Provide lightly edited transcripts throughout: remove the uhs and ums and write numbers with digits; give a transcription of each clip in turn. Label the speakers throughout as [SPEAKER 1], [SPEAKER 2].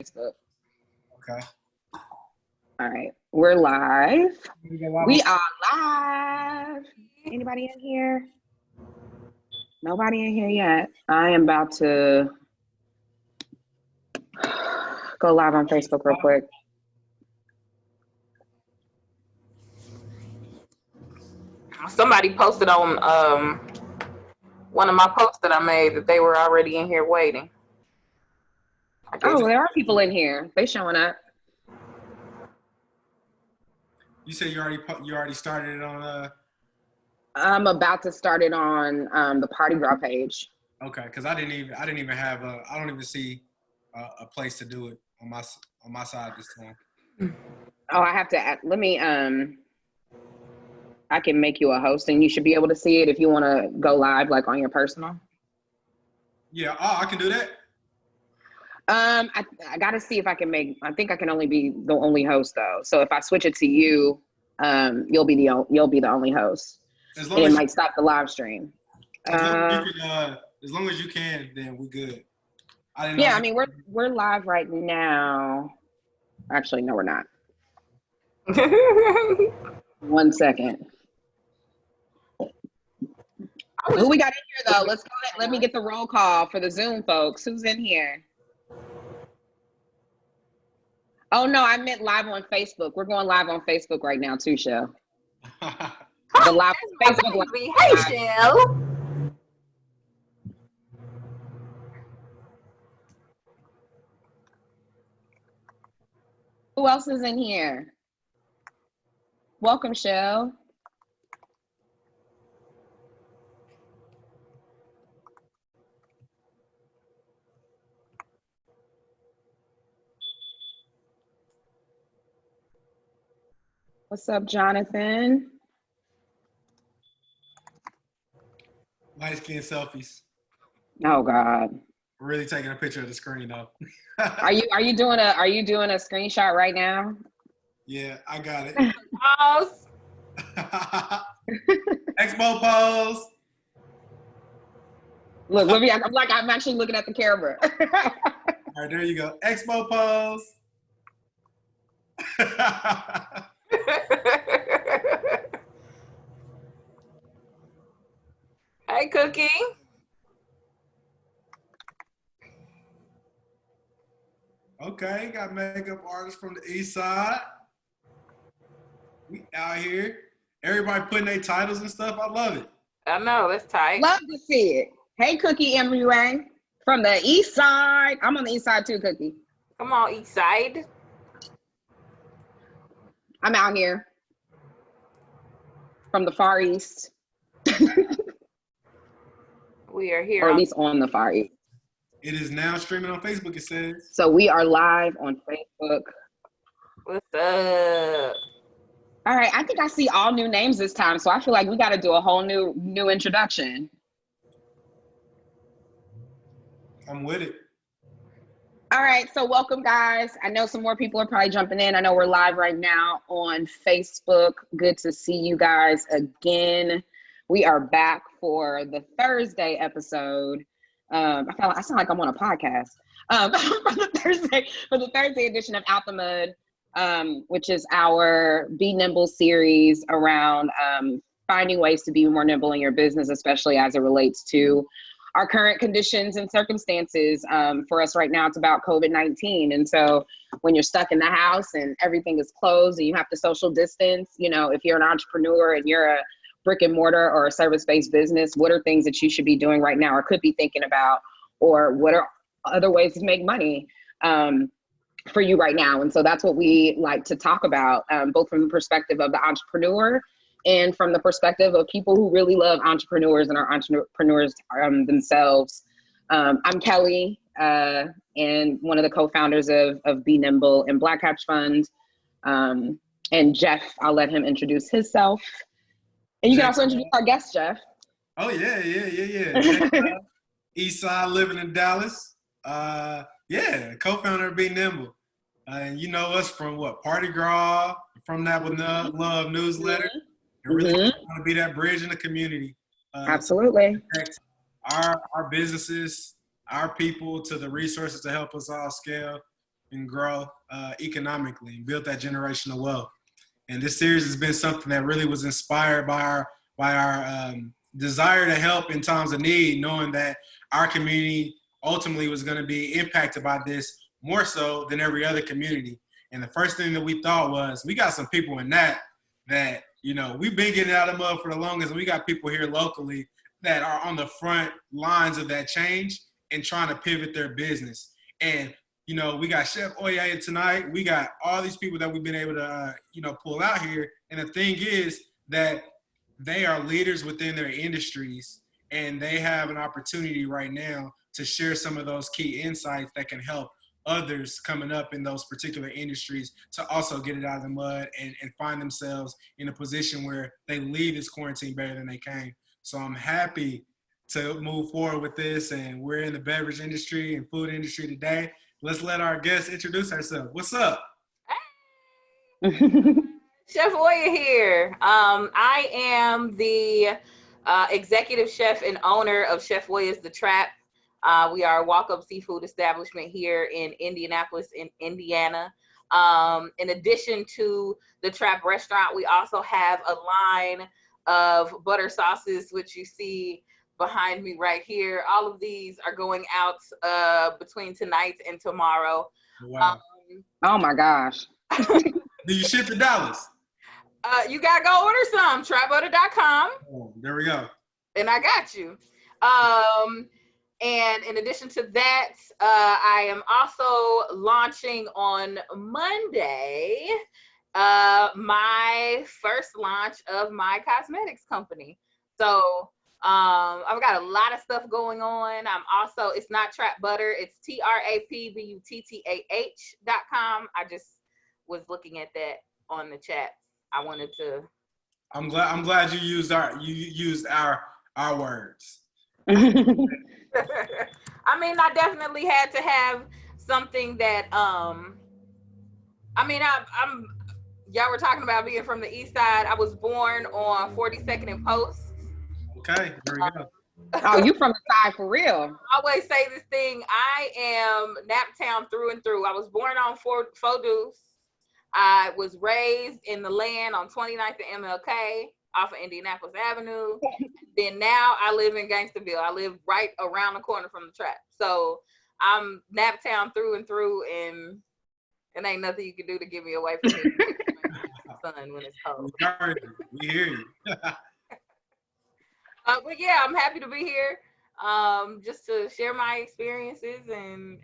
[SPEAKER 1] Facebook.
[SPEAKER 2] Okay.
[SPEAKER 1] All right, we're live. We
[SPEAKER 2] on-
[SPEAKER 1] are live. Anybody in here? Nobody in here yet. I am about to go live on Facebook real quick.
[SPEAKER 3] Somebody posted on one of my posts that I made that they were already in here waiting.
[SPEAKER 1] Oh, there are people in here. They showing up.
[SPEAKER 2] You said you already started it on
[SPEAKER 1] I'm about to start it on the Party Girl page.
[SPEAKER 2] Okay, because I didn't even have I don't even see a place to do it on my side this time.
[SPEAKER 1] Oh, I have to let me I can make you a host and you should be able to see it if you want to go live like on your personal.
[SPEAKER 2] Yeah, I can do that.
[SPEAKER 1] I got to see if I can I think I can only be the only host though. So if I switch it to you, you'll be the only host.
[SPEAKER 2] As long
[SPEAKER 1] and
[SPEAKER 2] as
[SPEAKER 1] it might stop the live stream.
[SPEAKER 2] As long as you can, then we're good.
[SPEAKER 1] I mean, we're live right now. Actually, no, we're not. 1 second. Who we got in here though? Let's go ahead. Let me get the roll call for the Zoom folks. Who's in here? Oh no, I meant live on Facebook. We're going live on Facebook right now too, Shell. The live Facebook live.
[SPEAKER 3] Hey, Shell.
[SPEAKER 1] Who else is in here? Welcome, Shell. What's up, Jonathan?
[SPEAKER 2] Light skin selfies.
[SPEAKER 1] Oh God.
[SPEAKER 2] We're really taking a picture of the screen though.
[SPEAKER 1] Are you doing a screenshot right now?
[SPEAKER 2] Yeah, I got it.
[SPEAKER 3] Pause.
[SPEAKER 2] Expo pose.
[SPEAKER 1] Look, I'm actually looking at the camera.
[SPEAKER 2] All right, there you go. Expo pose.
[SPEAKER 3] Hey, Cookie.
[SPEAKER 2] Okay, got makeup artists from the east side. We out here. Everybody putting their titles and stuff. I love it.
[SPEAKER 3] I know, that's tight.
[SPEAKER 1] Love to see it. Hey, Cookie MUA from the east side. I'm on the east side too, Cookie.
[SPEAKER 3] Come on, east side.
[SPEAKER 1] I'm out here from the far east.
[SPEAKER 3] We are here.
[SPEAKER 1] Or at least on the far east.
[SPEAKER 2] It is now streaming on Facebook, it says.
[SPEAKER 1] So we are live on Facebook.
[SPEAKER 3] What's up?
[SPEAKER 1] All right, I think I see all new names this time, so I feel like we got to do a whole new introduction.
[SPEAKER 2] I'm with it.
[SPEAKER 1] All right, so welcome, guys. I know some more people are probably jumping in. I know we're live right now on Facebook. Good to see you guys again. We are back for the Thursday episode. I sound like I'm on a podcast. For the Thursday edition of Out the Mud, which is our Be Nimble series around finding ways to be more nimble in your business, especially as it relates to our current conditions and circumstances. For us right now, it's about COVID-19. And so when you're stuck in the house and everything is closed and you have to social distance, if you're an entrepreneur and you're a brick and mortar or a service-based business, what are things that you should be doing right now or could be thinking about, or what are other ways to make money for you right now? And so that's what we like to talk about, both from the perspective of the entrepreneur and from the perspective of people who really love entrepreneurs and are entrepreneurs themselves. I'm Kelly, and one of the co-founders of Be Nimble and Black Hatch Fund. And Jeff, I'll let him introduce himself. And you can also introduce our guest, Jeff.
[SPEAKER 2] Oh, yeah. East Side, living in Dallas. Co-founder of Be Nimble. And you know us from what? Party Girl, from That With Love newsletter. And really want to be that bridge in the community.
[SPEAKER 1] Absolutely.
[SPEAKER 2] Our businesses, our people, to the resources to help us all scale. and grow economically and build that generational wealth. And this series has been something that really was inspired by our desire to help in times of need, knowing that our community ultimately was going to be impacted by this more so than every other community. And the first thing that we thought was, we got some people in that, we've been getting out of mud for the longest, and we got people here locally that are on the front lines of that change and trying to pivot their business. And, we got Chef Oye tonight. We got all these people that we've been able to, pull out here. And the thing is that they are leaders within their industries, and they have an opportunity right now to share some of those key insights that can help others coming up in those particular industries to also get it out of the mud and find themselves in a position where they leave this quarantine better than they came. So I'm happy to move forward with this, and we're in the beverage industry and food industry today. Let's let our guest introduce herself. What's up?
[SPEAKER 3] Chef Oya here. I am the executive chef and owner of Chef Oya's The Trap. We are a walk-up seafood establishment here in Indianapolis, in Indiana. In addition to The Trap restaurant, we also have a line of butter sauces, which you see behind me right here. All of these are going out between tonight and tomorrow.
[SPEAKER 2] Wow.
[SPEAKER 1] Oh my gosh.
[SPEAKER 2] Do you ship to Dallas?
[SPEAKER 3] You gotta go order some, trapbutter.com.
[SPEAKER 2] Oh, there we go.
[SPEAKER 3] And I got you. And in addition to that, I am also launching on Monday my first launch of my cosmetics company. So I've got a lot of stuff going on. I'm also, it's not Trap Butter, it's TRAPBUTTAH.com. I just was looking at that on the chat. I wanted to.
[SPEAKER 2] I'm glad you used our words.
[SPEAKER 3] I mean, I definitely had to have something that I'm y'all were talking about being from the east side. I was born on 42nd and Post.
[SPEAKER 2] Okay, there we go.
[SPEAKER 1] Oh, you from the side for real?
[SPEAKER 3] I always say this thing. I am Naptown through and through. I was born on Fort Deuce. I was raised in the land on 29th and MLK off of Indianapolis Avenue. Then now I live in Gangsterville. I live right around the corner from the Trap. So I'm Naptown through and through, and it ain't nothing you can do to get me away from me. Sun when it's cold.
[SPEAKER 2] We hear you.
[SPEAKER 3] But yeah, I'm happy to be here, just to share my experiences and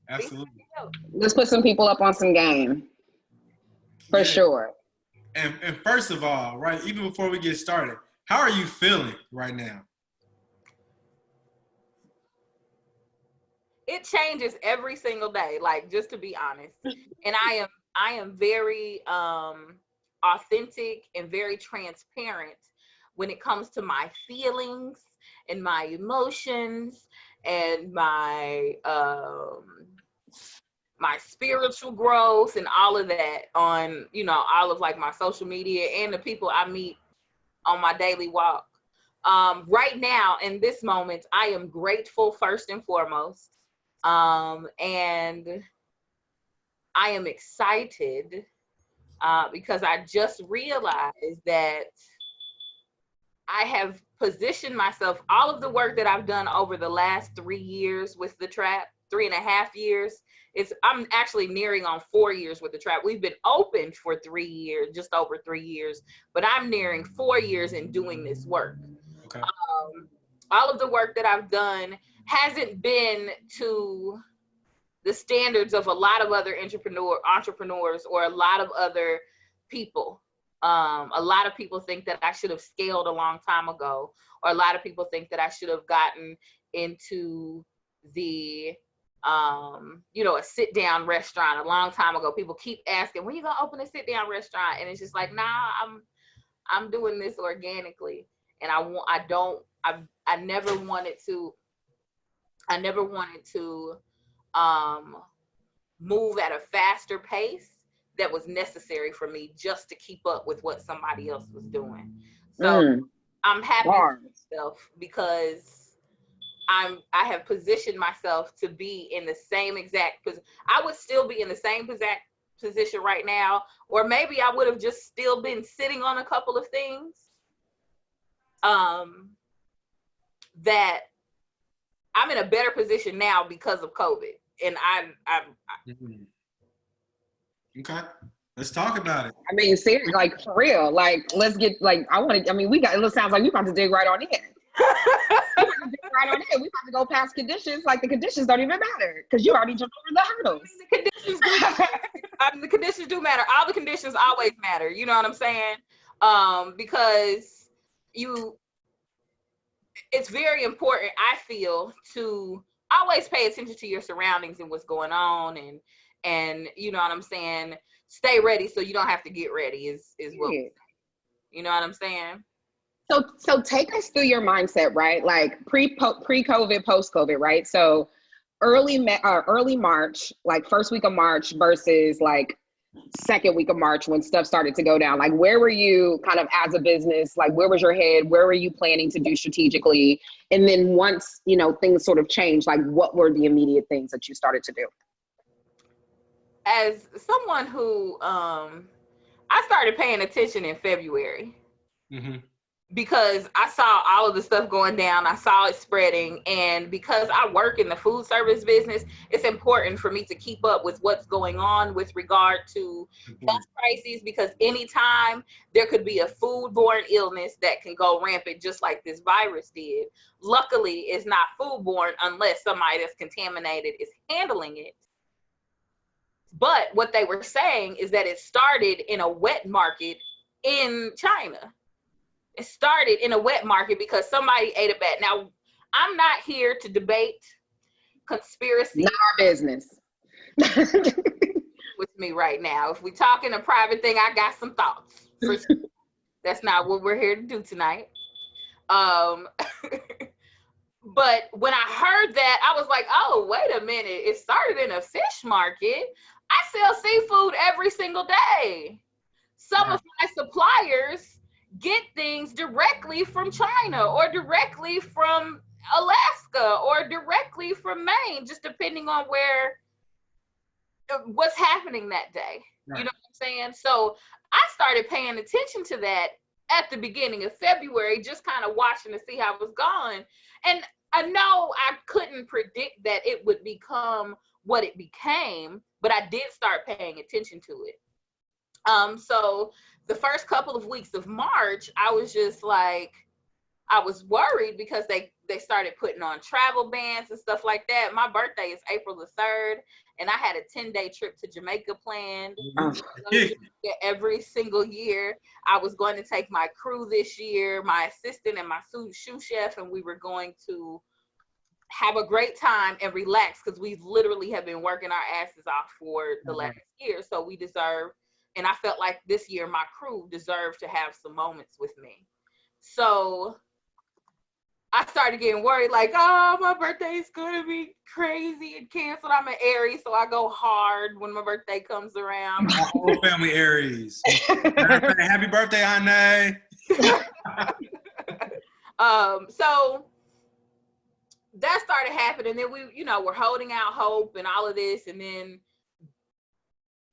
[SPEAKER 2] Absolutely.
[SPEAKER 1] Let's put some people up on some game. For sure.
[SPEAKER 2] And first of all, right, even before we get started, how are you feeling right now?
[SPEAKER 3] It changes every single day, like, just to be honest. And I am very authentic and very transparent when it comes to my feelings and my emotions and my my spiritual growth and all of that on, all of like my social media and the people I meet on my daily walk. Right now, in this moment, I am grateful first and foremost. And I am excited because I just realized that I have positioned myself, all of the work that I've done over the last 3 years with the Trap, 3.5 years. I'm actually nearing on 4 years with the Trap. We've been open for 3 years, just over 3 years, but I'm nearing 4 years in doing this work.
[SPEAKER 2] Okay.
[SPEAKER 3] All of the work that I've done hasn't been to the standards of a lot of other entrepreneurs or a lot of other people. A lot of people think that I should have scaled a long time ago, or a lot of people think that I should have gotten into the a sit-down restaurant a long time ago. People keep asking, when you gonna open a sit-down restaurant? And it's just like, nah, I'm doing this organically, and I never wanted to move at a faster pace that was necessary for me just to keep up with what somebody else was doing. So I'm happy with myself because I have positioned myself to be in the same exact position. I would still be in the same exact position right now, or maybe I would have just still been sitting on a couple of things that I'm in a better position now because of COVID. And
[SPEAKER 2] Okay, let's talk about it.
[SPEAKER 1] I mean, seriously, like for real, like let's get like we got. It sounds like we about to dig right on in. Right on in. We about to go past conditions. Like the conditions don't even matter because you already jumped over the hurdles.
[SPEAKER 3] The conditions do matter. The conditions do matter. All the conditions always matter. You know what I'm saying? Because it's very important, I feel, to always pay attention to your surroundings and what's going on, and you know what I'm saying, stay ready so you don't have to get ready is what you know what I'm saying.
[SPEAKER 1] So take us through your mindset, right? Like pre-COVID, post-COVID, right? So early March, like first week of March versus like second week of March when stuff started to go down. Like where were you kind of as a business? Like where was your head? Where were you planning to do strategically? And then once, you know, things sort of changed, like what were the immediate things that you started to do?
[SPEAKER 3] As someone who, I started paying attention in February. Mm-hmm. Because I saw all of the stuff going down, I saw it spreading, and because I work in the food service business, it's important for me to keep up with what's going on with regard to health crises, because anytime there could be a foodborne illness that can go rampant just like this virus did. Luckily, it's not foodborne unless somebody that's contaminated is handling it. But what they were saying is that it started in a wet market in China. It started in a wet market because somebody ate a bat. Now, I'm not here to debate conspiracy.
[SPEAKER 1] Not our business.
[SPEAKER 3] With me right now. If we're talking a private thing, I got some thoughts. That's not what we're here to do tonight. But when I heard that, I was like, oh, wait a minute. It started in a fish market. I sell seafood every single day. Some of my suppliers get things directly from China or directly from Alaska or directly from Maine, just depending on what's happening that day. Right. You know what I'm saying? So I started paying attention to that at the beginning of February, just kind of watching to see how it was going. And I know I couldn't predict that it would become what it became, but I did start paying attention to it. So the first couple of weeks of March, I was just like, I was worried because they started putting on travel bans and stuff like that. My birthday is April the 3rd, and I had a 10-day trip to Jamaica planned. Every single year. I was going to take my crew this year, my assistant and my sous chef, and we were going to have a great time and relax because we literally have been working our asses off for the last year. So we deserve. And I felt like this year my crew deserved to have some moments with me. So I started getting worried, like, oh, my birthday is going to be crazy and canceled. I'm an Aries, so I go hard when my birthday comes around.
[SPEAKER 2] My whole family Aries. Happy birthday, honey.
[SPEAKER 3] So that started happening. Then we're holding out hope and all of this. And then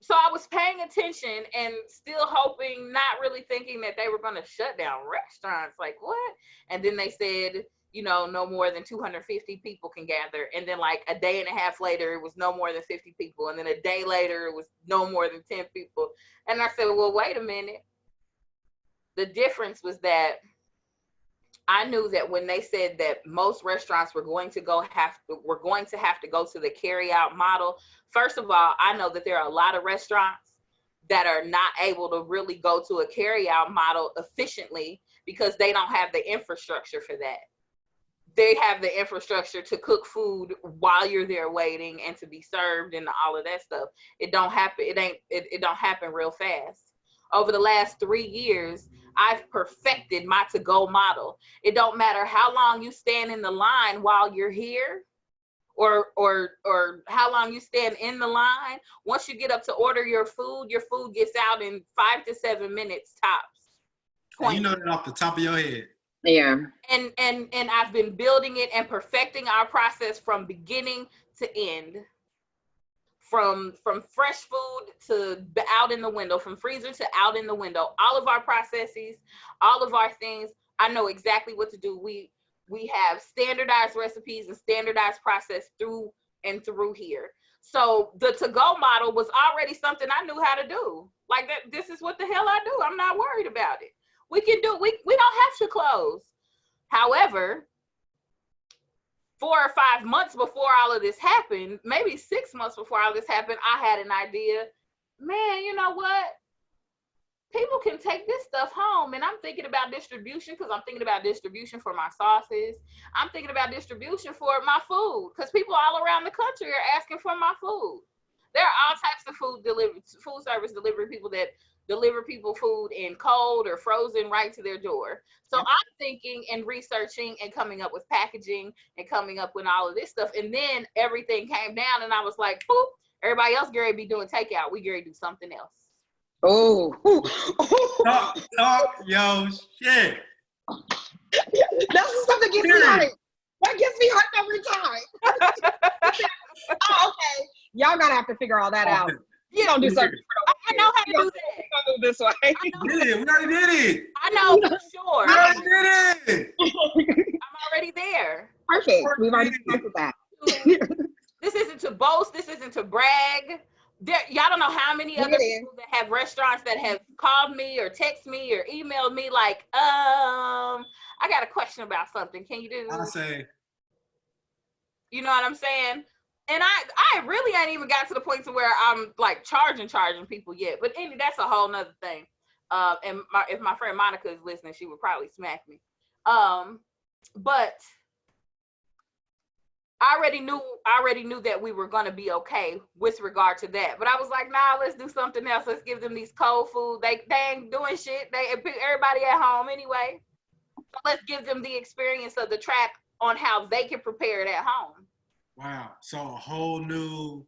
[SPEAKER 3] so I was paying attention and still hoping, not really thinking that they were going to shut down restaurants. Like, what? And then they said, no more than 250 people can gather. And then like a day and a half later, it was no more than 50 people. And then a day later, it was no more than 10 people. And I said, well, wait a minute. The difference was that I knew that when they said that most restaurants were going to have to go to the carry-out model. First of all, I know that there are a lot of restaurants that are not able to really go to a carry-out model efficiently because they don't have the infrastructure for that. They have the infrastructure to cook food while you're there waiting and to be served and all of that stuff. It don't happen. It don't happen real fast. Over the last 3 years, I've perfected my to-go model. It don't matter how long you stand in the line while you're here or how long you stand in the line. Once you get up to order your food gets out in 5 to 7 minutes tops.
[SPEAKER 2] And you know that off the top of your head.
[SPEAKER 1] Yeah.
[SPEAKER 3] And I've been building it and perfecting our process from beginning to end. From fresh food to out in the window, from freezer to out in the window. All of our processes, all of our things, I know exactly what to do. We have standardized recipes and standardized process through and through here. So the to-go model was already something I knew how to do. Like that, this is what the hell I do. I'm not worried about it. We can do, we don't have to close. However, 4 or 5 months before all of this happened, maybe 6 months before all this happened, I had an idea. Man, you know what? People can take this stuff home. And I'm thinking about distribution, because I'm thinking about distribution for my sauces. I'm thinking about distribution for my food, because people all around the country are asking for my food. There are all types of food service delivery people that deliver people food in cold or frozen right to their door. So I'm thinking and researching and coming up with packaging and coming up with all of this stuff. And then everything came down and I was like, boop, everybody else Gary be doing takeout. We Gary do something else.
[SPEAKER 1] Oh.
[SPEAKER 2] Talk your shit.
[SPEAKER 1] That's the stuff that gets me hyped. That gets me hyped every time. Oh, okay. Y'all gotta have to figure all that out. You don't do something.
[SPEAKER 3] I know how to do that.
[SPEAKER 1] Don't do this way.
[SPEAKER 2] We already did it.
[SPEAKER 3] I know for sure.
[SPEAKER 2] We already did it.
[SPEAKER 3] I'm already there.
[SPEAKER 1] Perfect. We've already started that.
[SPEAKER 3] This isn't to boast. This isn't to brag. Y'all don't know how many other people that have restaurants that have called me or text me or emailed me like, I got a question about something. Can you do?
[SPEAKER 2] I say.
[SPEAKER 3] You know what I'm saying? And I really ain't even got to the point to where I'm like charging people yet. But anyway, that's a whole nother thing. And if my friend Monica is listening, she would probably smack me. But I already knew that we were going to be okay with regard to that. But I was like, nah, let's do something else. Let's give them these cold food. They ain't doing shit. Everybody at home anyway. So let's give them the experience of the trap on how they can prepare it at home.
[SPEAKER 2] Wow. So a whole new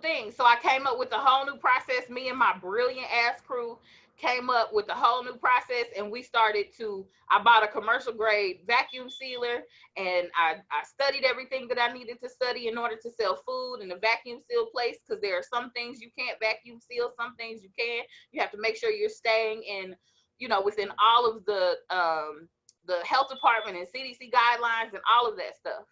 [SPEAKER 3] thing. So I came up with a whole new process. Me and my brilliant ass crew came up with a whole new process, and we started to, I bought a commercial grade vacuum sealer, and I studied everything that I needed to study in order to sell food in a vacuum seal place, because there are some things you can't vacuum seal, some things you can. You have to make sure you're staying in, within all of the health department and CDC guidelines and all of that stuff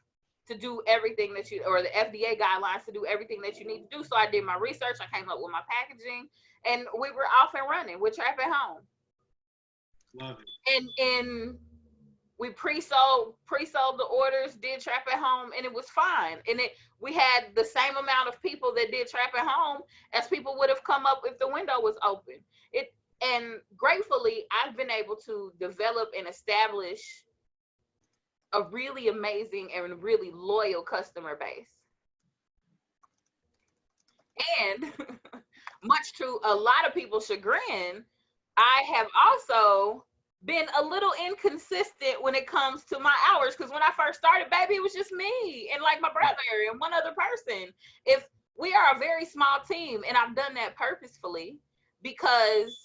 [SPEAKER 3] to do everything that or the FDA guidelines to do everything that you need to do. So I did my research, I came up with my packaging, and we were off and running with Trap at Home.
[SPEAKER 2] Love it.
[SPEAKER 3] And we pre-sold the orders, did Trap at Home, and it was fine. And we had the same amount of people that did Trap at Home as people would have come up if the window was open. And gratefully, I've been able to develop and establish a really amazing and really loyal customer base. And much to a lot of people's chagrin, I have also been a little inconsistent when it comes to my hours, because when I first started, baby, it was just me and like my brother and one other person. If we are a very small team, and I've done that purposefully because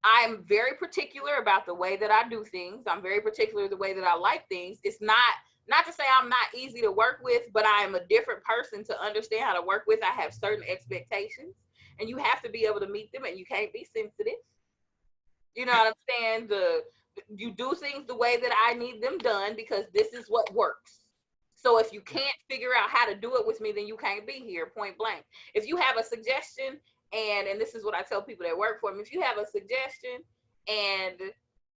[SPEAKER 3] I'm very particular about the way that I do things. I'm very particular the way that I like things. It's not to say I'm not easy to work with, but I am a different person to understand how to work with. I have certain expectations, and you have to be able to meet them, and you can't be sensitive. You know what I'm saying? You do things the way that I need them done, because this is what works. So if you can't figure out how to do it with me, then you can't be here, point blank. If you have a suggestion, and this is what I tell people that work for me, if you have a suggestion and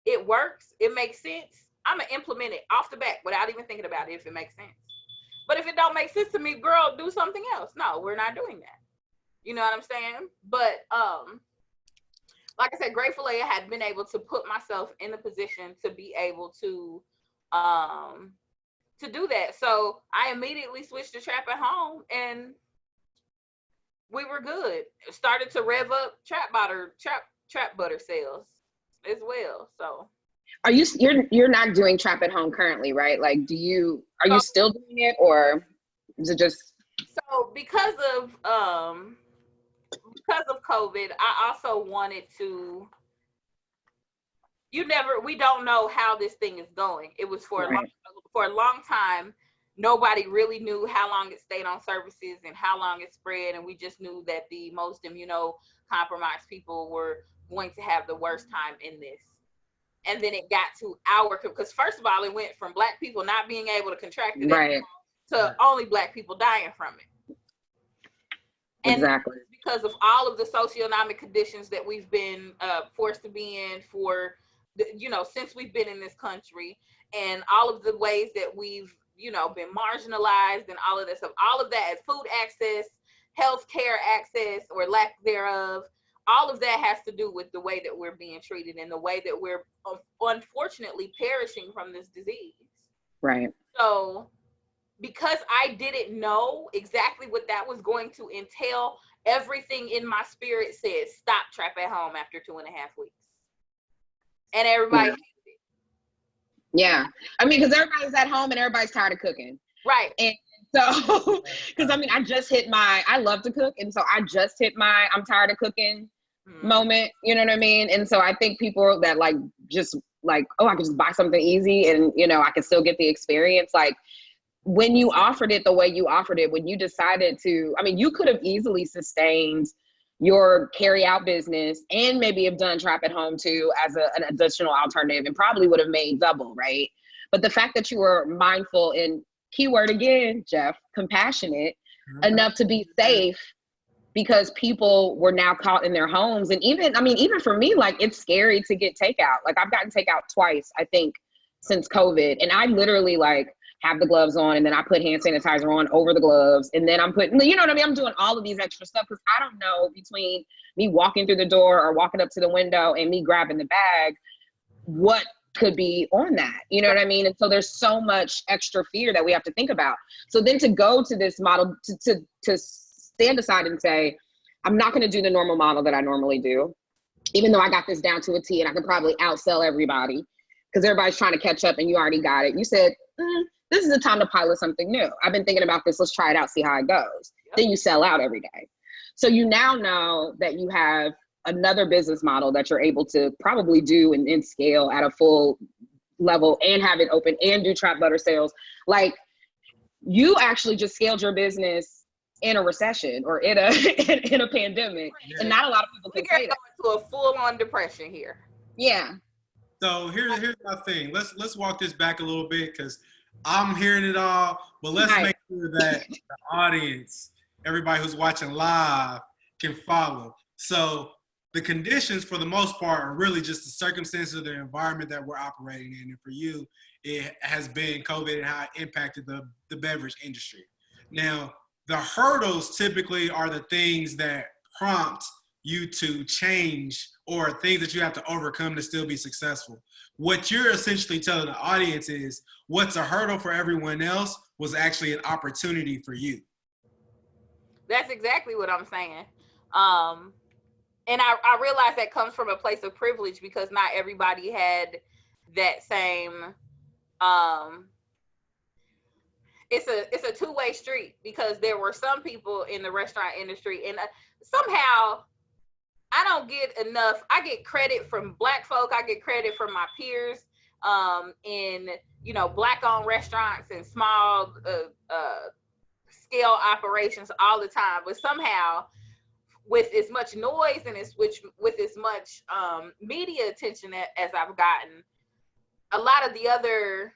[SPEAKER 3] it works, it makes sense, I'm gonna implement it off the bat without even thinking about it if it makes sense. But if it don't make sense to me, girl, do something else. No, we're not doing that. You know what I'm saying? But like I said, gratefully I had been able to put myself in the position to be able to do that. So I immediately switched to Trap at Home, and we were good. Started to rev up trap butter sales as well. So
[SPEAKER 1] you're not doing Trap at Home currently, right? Like, are you still doing it, or is it just?
[SPEAKER 3] So because of COVID, I also wanted to we don't know how this thing is going. It was for
[SPEAKER 1] Right.
[SPEAKER 3] for a long time, nobody really knew how long it stayed on services and how long it spread. And we just knew that the most immunocompromised people were going to have the worst time in this. And then it got to because first of all, it went from Black people not being able to contract it
[SPEAKER 1] Right.
[SPEAKER 3] to only Black people dying from it. And
[SPEAKER 1] Exactly.
[SPEAKER 3] because of all of the socioeconomic conditions that we've been forced to be in for, since we've been in this country, and all of the ways that we've, been marginalized and all of this stuff, all of that, food access, health care access or lack thereof, all of that has to do with the way that we're being treated and the way that we're unfortunately perishing from this disease.
[SPEAKER 1] Right.
[SPEAKER 3] So because I didn't know exactly what that was going to entail, everything in my spirit said, stop Trap at Home after 2.5 weeks. And everybody hated it.
[SPEAKER 1] Yeah. I mean, because everybody's at home and everybody's tired of cooking.
[SPEAKER 3] Right.
[SPEAKER 1] And so, because I mean, I love to cook. And so I just hit my I'm tired of cooking moment. You know what I mean? And so I think people that just I can just buy something easy and, I can still get the experience. Like, when you offered it the way you offered it, when you decided to, I mean, you could have easily sustained your carry out business and maybe have done Trap at Home too as an additional alternative and probably would have made double, right? But the fact that you were mindful and, keyword again, Jeff, compassionate enough to be safe because people were now caught in their homes. And even for me, it's scary to get takeout. I've gotten takeout twice, I think, since COVID. And I literally have the gloves on and then I put hand sanitizer on over the gloves. And then I'm putting, you know what I mean? I'm doing all of these extra stuff because I don't know between me walking through the door or walking up to the window and me grabbing the bag, what could be on that, you know what I mean? And so there's so much extra fear that we have to think about. So then to go to this model, to stand aside and say, I'm not going to do the normal model that I normally do, even though I got this down to a T and I can probably outsell everybody because everybody's trying to catch up and you already got it. You said, this is the time to pilot something new. I've been thinking about this. Let's try it out, see how it goes. Yep. Then you sell out every day. So you now know that you have another business model that you're able to probably do and scale at a full level and have it open and do trap butter sales. You actually just scaled your business in a recession or in a pandemic. Yeah. And not a lot of people can say that.
[SPEAKER 3] We're going to a full-on depression here.
[SPEAKER 1] Yeah.
[SPEAKER 2] So here's my thing. Let's walk this back a little bit because I'm hearing it all, but let's make sure that the audience, everybody who's watching live, can follow. So the conditions, for the most part, are really just the circumstances of the environment that we're operating in. And for you, it has been COVID and how it impacted the beverage industry. Now, the hurdles typically are the things that prompt you to change or things that you have to overcome to still be successful. What you're essentially telling the audience is what's a hurdle for everyone else was actually an opportunity for you.
[SPEAKER 3] That's exactly what I'm saying. And I realize that comes from a place of privilege because not everybody had that same, it's a two-way street because there were some people in the restaurant industry and somehow I don't get enough. I get credit from Black folk. I get credit from my peers in, Black-owned restaurants and small scale operations all the time. But somehow, with as much noise and with as much media attention as I've gotten, a lot of the other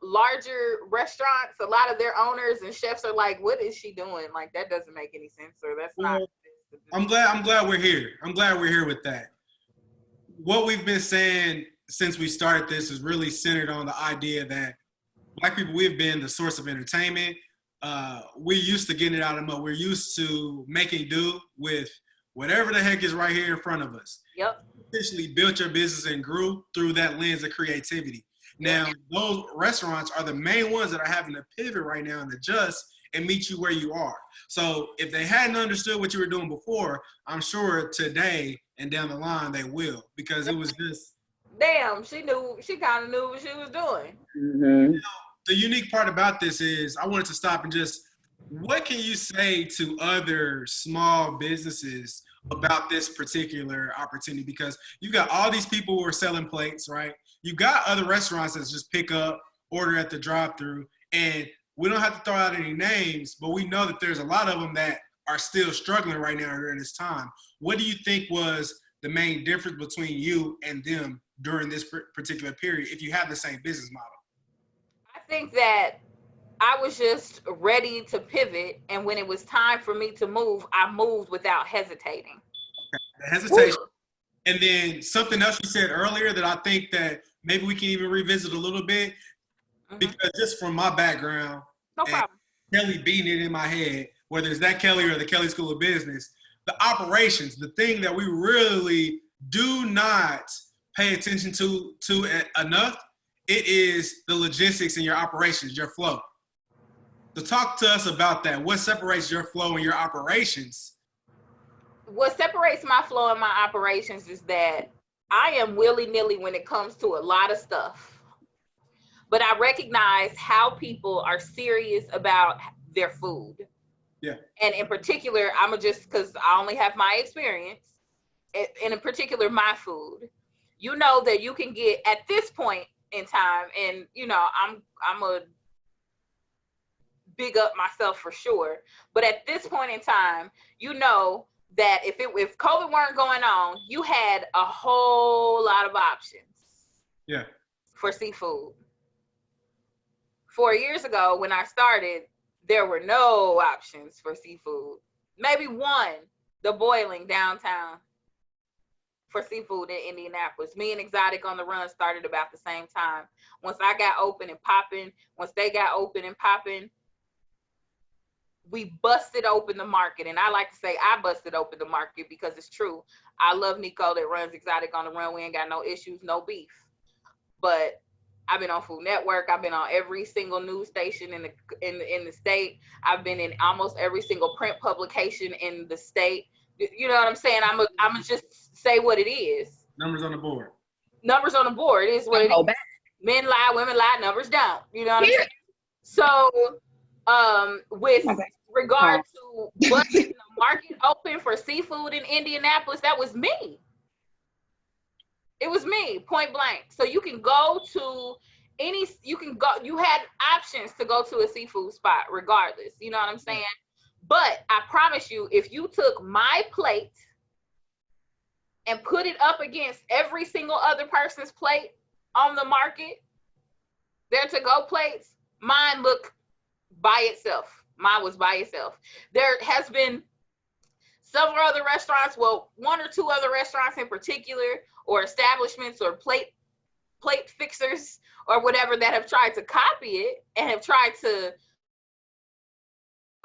[SPEAKER 3] larger restaurants, a lot of their owners and chefs are like, "What is she doing? That doesn't make any sense," or "That's not."
[SPEAKER 2] I'm glad we're here. I'm glad we're here with that. What we've been saying since we started this is really centered on the idea that Black people, we've been the source of entertainment. We're used to getting it out of the mud. We're used to making do with whatever the heck is right here in front of us.
[SPEAKER 3] Yep.
[SPEAKER 2] You essentially built your business and grew through that lens of creativity. Now, those restaurants are the main ones that are having to pivot right now and adjust and meet you where you are. So if they hadn't understood what you were doing before, I'm sure today and down the line they will, because it was just.
[SPEAKER 3] Damn, she kind of knew what she was doing.
[SPEAKER 1] Mm-hmm.
[SPEAKER 2] The unique part about this is I wanted to stop and just What can you say to other small businesses about this particular opportunity? Because you got all these people who are selling plates, right? You got other restaurants that just pick up, order at the drive-through, and we don't have to throw out any names, but we know that there's a lot of them that are still struggling right now during this time. What do you think was the main difference between you and them during this particular period, if you have the same business model?
[SPEAKER 3] I think that I was just ready to pivot, and when it was time for me to move, I moved without hesitating.
[SPEAKER 2] The hesitation. And then something else you said earlier that I think that maybe we can even revisit a little bit, because just from my background,
[SPEAKER 3] No
[SPEAKER 2] and
[SPEAKER 3] problem.
[SPEAKER 2] Kelly beating it in my head, whether it's that Kelly or the Kelly School of Business, the operations, the thing that we really do not pay attention to enough, it is the logistics in your operations, your flow. So talk to us about that. What separates your flow and your operations?
[SPEAKER 3] What separates my flow and my operations is that I am willy-nilly when it comes to a lot of stuff. But I recognize how people are serious about their food.
[SPEAKER 2] Yeah.
[SPEAKER 3] And in particular, because I only have my experience, and in particular, my food. You know that you can get at this point in time, and I'm a big up myself for sure. But at this point in time, you know that if COVID weren't going on, you had a whole lot of options.
[SPEAKER 2] Yeah.
[SPEAKER 3] For seafood. 4 years ago, when I started, there were no options for seafood. Maybe one, the Boiling downtown for seafood in Indianapolis. Me and Exotic on the Run started about the same time. Once I got open and popping, once they got open and popping, we busted open the market. And I like to say I busted open the market because it's true. I love Nico that runs Exotic on the Run. We ain't got no issues, no beef. But I've been on Food Network. I've been on every single news station in the state. I've been in almost every single print publication in the state. You know what I'm saying? I'm gonna just say what it is.
[SPEAKER 2] Numbers on the board.
[SPEAKER 3] Numbers on the board. It is what it is. Men lie, women lie, numbers don't. You know what I'm saying? So, with regard to busting the market open for seafood in Indianapolis, that was me. It was me, point blank. So you can go to you had options to go to a seafood spot regardless. You know what I'm saying? But I promise you, if you took my plate and put it up against every single other person's plate on the market, their to-go plates, mine look by itself. Mine was by itself. There has been several other restaurants, well, one or two other restaurants in particular, or establishments or plate fixers or whatever that have tried to copy it and have tried to.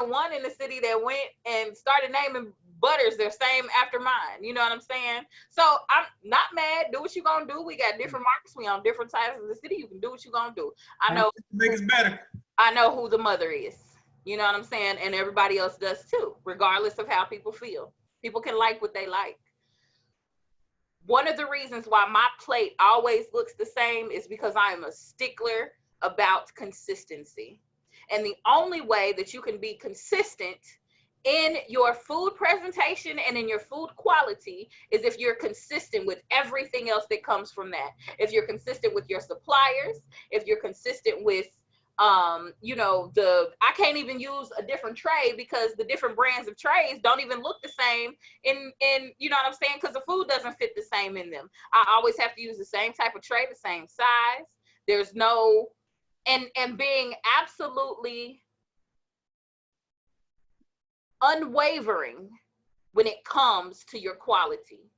[SPEAKER 3] One in the city that went and started naming butters their same after mine. You know what I'm saying? So I'm not mad. Do what you gonna do. We got different markets. We on different sides of the city. You can do what you gonna do. I know.
[SPEAKER 2] Make it better.
[SPEAKER 3] I know who the mother is. You know what I'm saying? And everybody else does too, regardless of how people feel. People can like what they like. One of the reasons why my plate always looks the same is because I am a stickler about consistency. And the only way that you can be consistent in your food presentation and in your food quality is if you're consistent with everything else that comes from that. If you're consistent with your suppliers, if you're consistent with I can't even use a different tray because the different brands of trays don't even look the same in you know what I'm saying? Because the food doesn't fit the same in them. I always have to use the same type of tray, the same size. There's no, and being absolutely unwavering when it comes to your quality.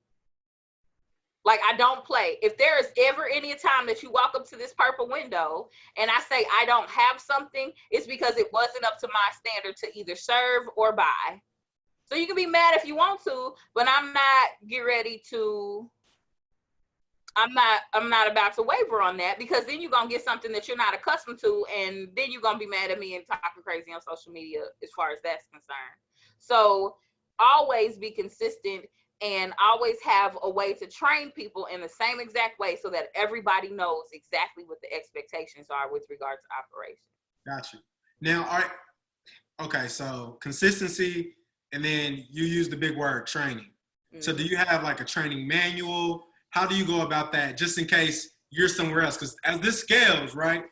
[SPEAKER 3] Like, I don't play. If there is ever any time that you walk up to this purple window and I say I don't have something, it's because it wasn't up to my standard to either serve or buy. So you can be mad if you want to, but I'm not about to waver on that, because then you're going to get something that you're not accustomed to, and then you're going to be mad at me and talking crazy on social media as far as that's concerned. So always be consistent and always have a way to train people in the same exact way so that everybody knows exactly what the expectations are with regard to operation.
[SPEAKER 2] Gotcha. Now, all right, Okay, so consistency, and then you use the big word training. So do you have like a training manual? How do you go about that, just in case you're somewhere else? Because as this scales, right,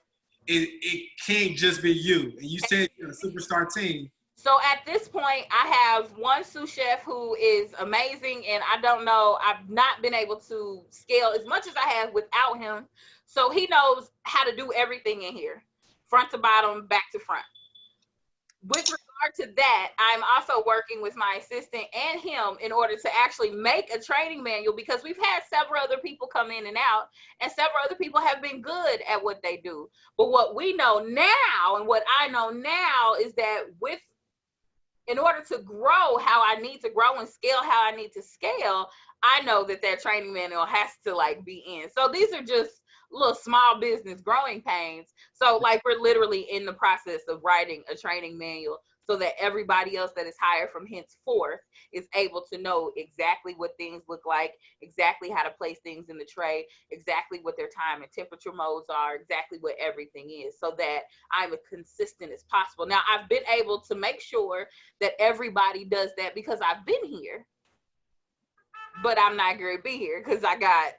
[SPEAKER 2] it can't just be you. And you said you're a superstar team.
[SPEAKER 3] So at this point, I have one sous chef who is amazing, and I don't know, I've not been able to scale as much as I have without him. So he knows how to do everything in here, front to bottom, back to front. With regard to that, I'm also working with my assistant and him in order to actually make a training manual, because we've had several other people come in and out, and several other people have been good at what they do. But what we know now, and what I know now, is that in order to grow how I need to grow and scale how I need to scale, I know that training manual has to like be in. So these are just little small business growing pains. So like we're literally in the process of writing a training manual so that everybody else that is hired from henceforth is able to know exactly what things look like, exactly how to place things in the tray, exactly what their time and temperature modes are, exactly what everything is, so that I'm as consistent as possible. Now, I've been able to make sure that everybody does that because I've been here, but I'm not going to be here because I got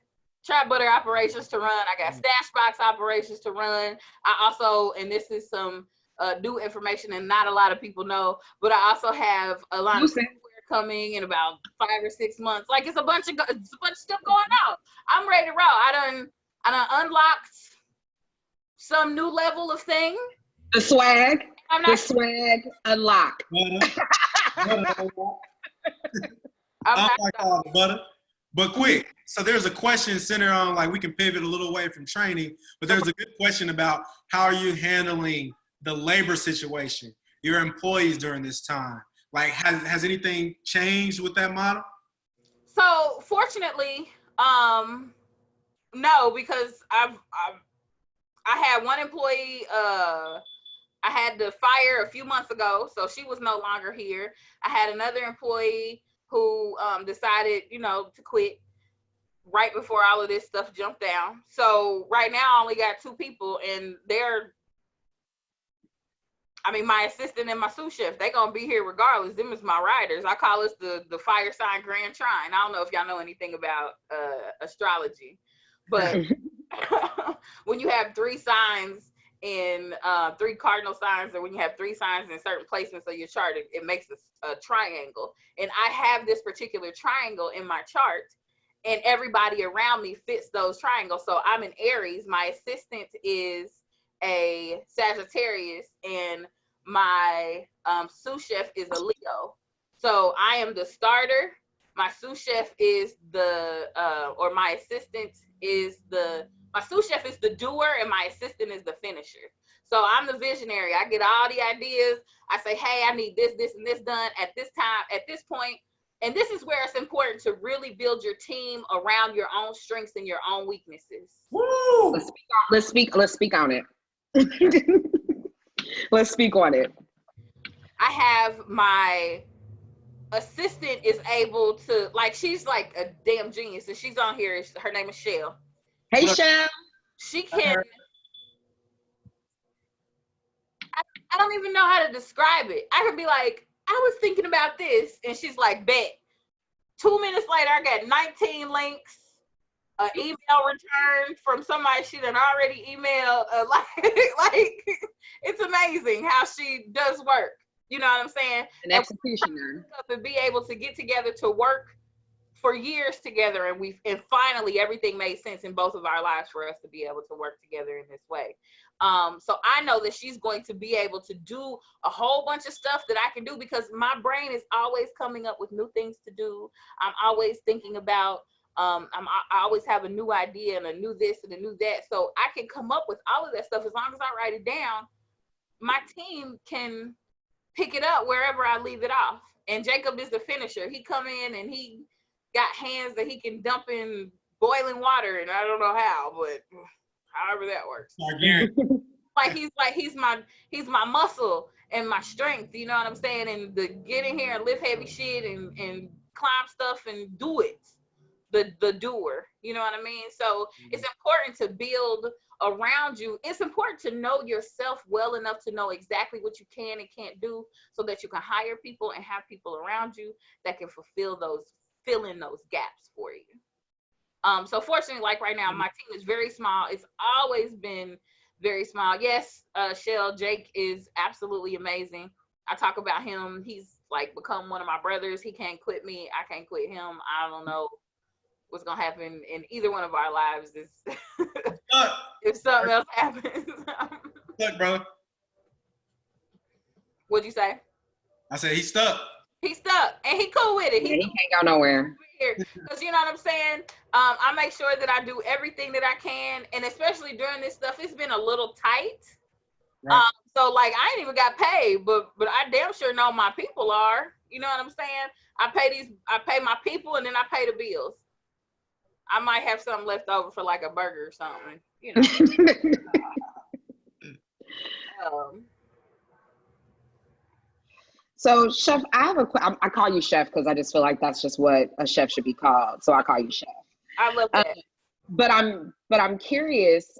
[SPEAKER 3] trap butter operations to run. I got stash box operations to run. I also, and this is some new information and not a lot of people know, but I also have a lot of software coming in about 5 or 6 months. Like it's a bunch of stuff going out. I'm ready to roll. I done unlocked some new level of thing.
[SPEAKER 1] The swag unlocked.
[SPEAKER 2] I'm like all the butter. But quick, so there's a question centered on, like, we can pivot a little away from training, but there's a good question about how are you handling the labor situation, your employees during this time? Like, has anything changed with that model?
[SPEAKER 3] So fortunately, no, because I had one employee I had to fire a few months ago, so she was no longer here. I had another employee who decided, to quit right before all of this stuff jumped down. So right now I only got 2 people, and my assistant and my sous chef, they're going to be here regardless. Them is my riders. I call us the fire sign Grand Trine. I don't know if y'all know anything about astrology, but when you have 3 signs in 3 cardinal signs, or when you have 3 signs in certain placements of your chart, it makes a triangle. And I have this particular triangle in my chart, and everybody around me fits those triangles. So I'm an Aries, my assistant is a Sagittarius, and my sous chef is a Leo. So I am the starter. My sous chef is my assistant is my sous chef is the doer, and my assistant is the finisher. So I'm the visionary. I get all the ideas. I say, hey, I need this, and this done at this time, at this point. And this is where it's important to really build your team around your own strengths and your own weaknesses.
[SPEAKER 1] Woo! Let's speak on it. Let's speak on it.
[SPEAKER 3] I have my assistant is able to, like, she's like a damn genius, and she's on here. Her name is Shell.
[SPEAKER 1] Hey, Shell.
[SPEAKER 3] She can, I don't even know how to describe it. I could be like, I was thinking about this, and she's like, bet. 2 minutes later, I got 19 links, an email returned from somebody she done already emailed. Like, it's amazing how she does work. You know what I'm saying?
[SPEAKER 1] An executioner.
[SPEAKER 3] And be able to get together to work for years together, and finally everything made sense in both of our lives for us to be able to work together in this way. So I know that she's going to be able to do a whole bunch of stuff that I can do, because my brain is always coming up with new things to do. I'm always thinking about, I always have a new idea and a new this and a new that. So I can come up with all of that stuff as long as I write it down. My team can pick it up wherever I leave it off. And Jacob is the finisher. He come in and he got hands that he can dump in boiling water, and I don't know how, but however that works. He's my muscle and my strength, you know what I'm saying? And the get in here and lift heavy shit and climb stuff and do it. The doer, you know what I mean? So it's important to build around you, it's important to know yourself well enough to know exactly what you can and can't do so that you can hire people and have people around you that can fill in those gaps for you. So fortunately, like right now, my team is very small. It's always been very small. Yes, Shell, Jake is absolutely amazing. I talk about him. He's like become one of my brothers. He can't quit me. I can't quit him. I don't know what's gonna happen in either one of our lives if something else happens.
[SPEAKER 2] Stuck, bro.
[SPEAKER 3] What'd you say?
[SPEAKER 2] I said he's stuck.
[SPEAKER 3] He's stuck, and he cool with it.
[SPEAKER 1] Yeah, he can't go nowhere.
[SPEAKER 3] Because you know what I'm saying? I make sure that I do everything that I can, and especially during this stuff, it's been a little tight.
[SPEAKER 2] Right.
[SPEAKER 3] So like I ain't even got paid, but I damn sure know my people are. You know what I'm saying? I pay my people, and then I pay the bills. I might have something left over for like a burger or something, you know.
[SPEAKER 1] So, Chef, I have I call you Chef because I just feel like that's just what a chef should be called. So I call you Chef.
[SPEAKER 3] I love that.
[SPEAKER 1] But I'm curious.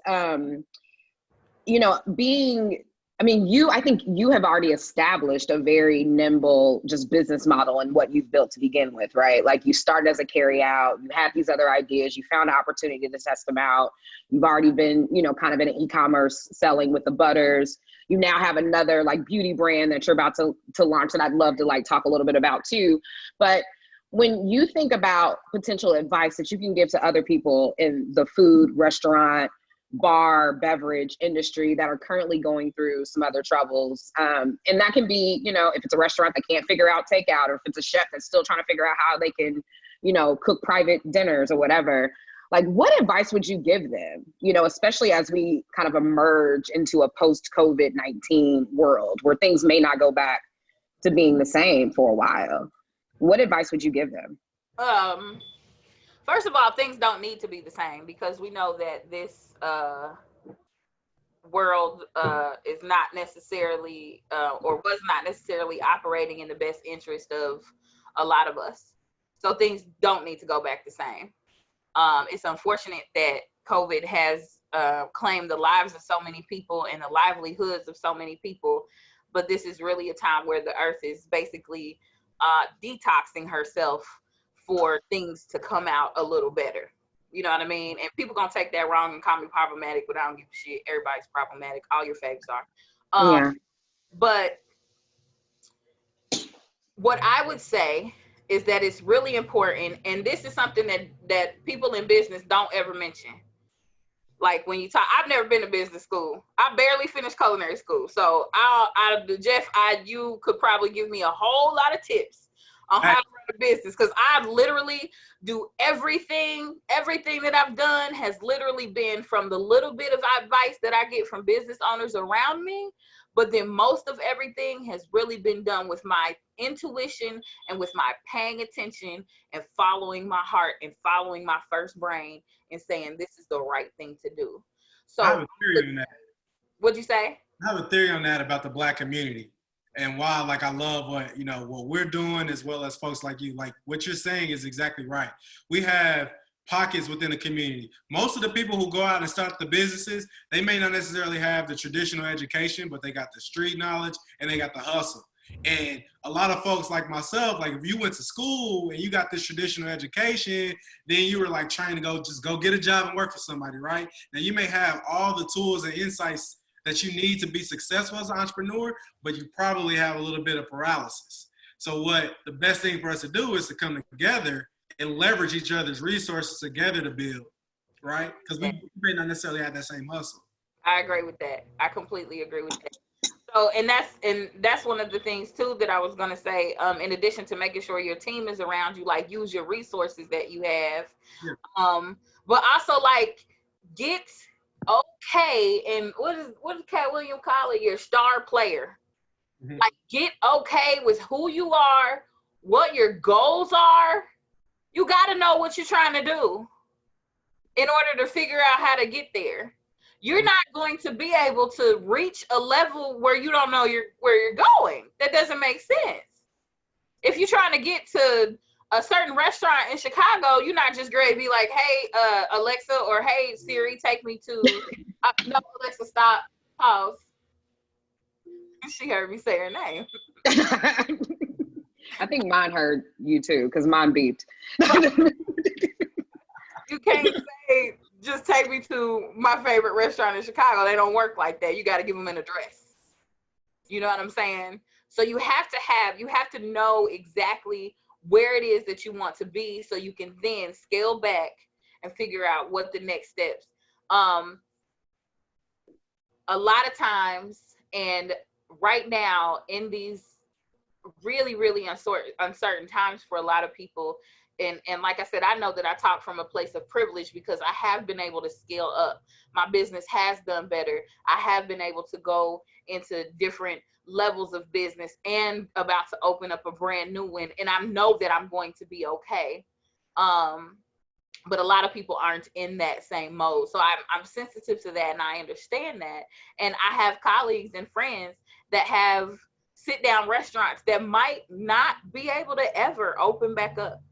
[SPEAKER 1] You know, I think you have already established a very nimble just business model in what you've built to begin with, right? Like you started as a carry out, you had these other ideas, you found an opportunity to test them out. You've already been, you know, kind of in e-commerce selling with the butters. You now have another like beauty brand that you're about to launch that I'd love to like talk a little bit about too. But when you think about potential advice that you can give to other people in the food, restaurant, bar, beverage industry that are currently going through some other troubles. And that can be, you know, if it's a restaurant that can't figure out takeout, or if it's a chef that's still trying to figure out how they can, you know, cook private dinners or whatever. Like, what advice would you give them, you know, especially as we kind of emerge into a post-COVID-19 world where things may not go back to being the same for a while? What advice would you give them?
[SPEAKER 3] First of all, things don't need to be the same because we know that this world is not necessarily or was not necessarily operating in the best interest of a lot of us. So things don't need to go back the same. It's unfortunate that COVID has claimed the lives of so many people and the livelihoods of so many people, but this is really a time where the earth is basically detoxing herself for things to come out a little better. You know what I mean? And people gonna take that wrong and call me problematic, but I don't give a shit. Everybody's problematic. All your faves are.
[SPEAKER 1] Yeah.
[SPEAKER 3] But what I would say is that it's really important, and this is something that people in business don't ever mention. Like when you talk, I've never been to business school. I barely finished culinary school. So Jeff, you could probably give me a whole lot of tips on how to run a business, because I literally do everything that I've done has literally been from the little bit of advice that I get from business owners around me, but then most of everything has really been done with my intuition and with my paying attention and following my heart and following my first brain and saying this is the right thing to do. So
[SPEAKER 2] I have a theory on that.
[SPEAKER 3] What'd you say?
[SPEAKER 2] I have a theory on that about the Black community. And why, like, I love what we're doing, as well as folks like you. Like, what you're saying is exactly right. We have pockets within the community. Most of the people who go out and start the businesses, they may not necessarily have the traditional education, but they got the street knowledge and they got the hustle. And a lot of folks like myself, like if you went to school and you got this traditional education, then you were like trying to go get a job and work for somebody, right? Now you may have all the tools and insights that you need to be successful as an entrepreneur, but you probably have a little bit of paralysis. So what the best thing for us to do is to come together and leverage each other's resources together to build, right? Because we may not necessarily have that same hustle.
[SPEAKER 3] I agree with that. I completely agree with that. So, and that's one of the things too that I was gonna say. In addition to making sure your team is around you, like use your resources that you have, but also like get okay. And what does Cat Williams call it? Your star player. Mm-hmm. Like get okay with who you are, what your goals are. You got to know what you're trying to do in order to figure out how to get there. You're not going to be able to reach a level where you don't know where you're going. That doesn't make sense. If you're trying to get to a certain restaurant in Chicago, you're not just going to be like, hey, Alexa, or hey, Siri, take me to No, Alexa, stop. Pause. She heard me say her name.
[SPEAKER 1] I think mine heard you too, because mine beeped.
[SPEAKER 3] You can't say, just take me to my favorite restaurant in Chicago. They don't work like that. You got to give them an address. You know what I'm saying? So you have to know exactly where it is that you want to be so you can then scale back and figure out what the next steps. A lot of times, and right now in these really, really uncertain times for a lot of people, and like I said, I know that I talk from a place of privilege because I have been able to scale up. My business has done better. I have been able to go into different levels of business and about to open up a brand new one, and I know that I'm going to be okay. But a lot of people aren't in that same mode. So I'm sensitive to that, and I understand that. And I have colleagues and friends that have sit-down restaurants that might not be able to ever open back up.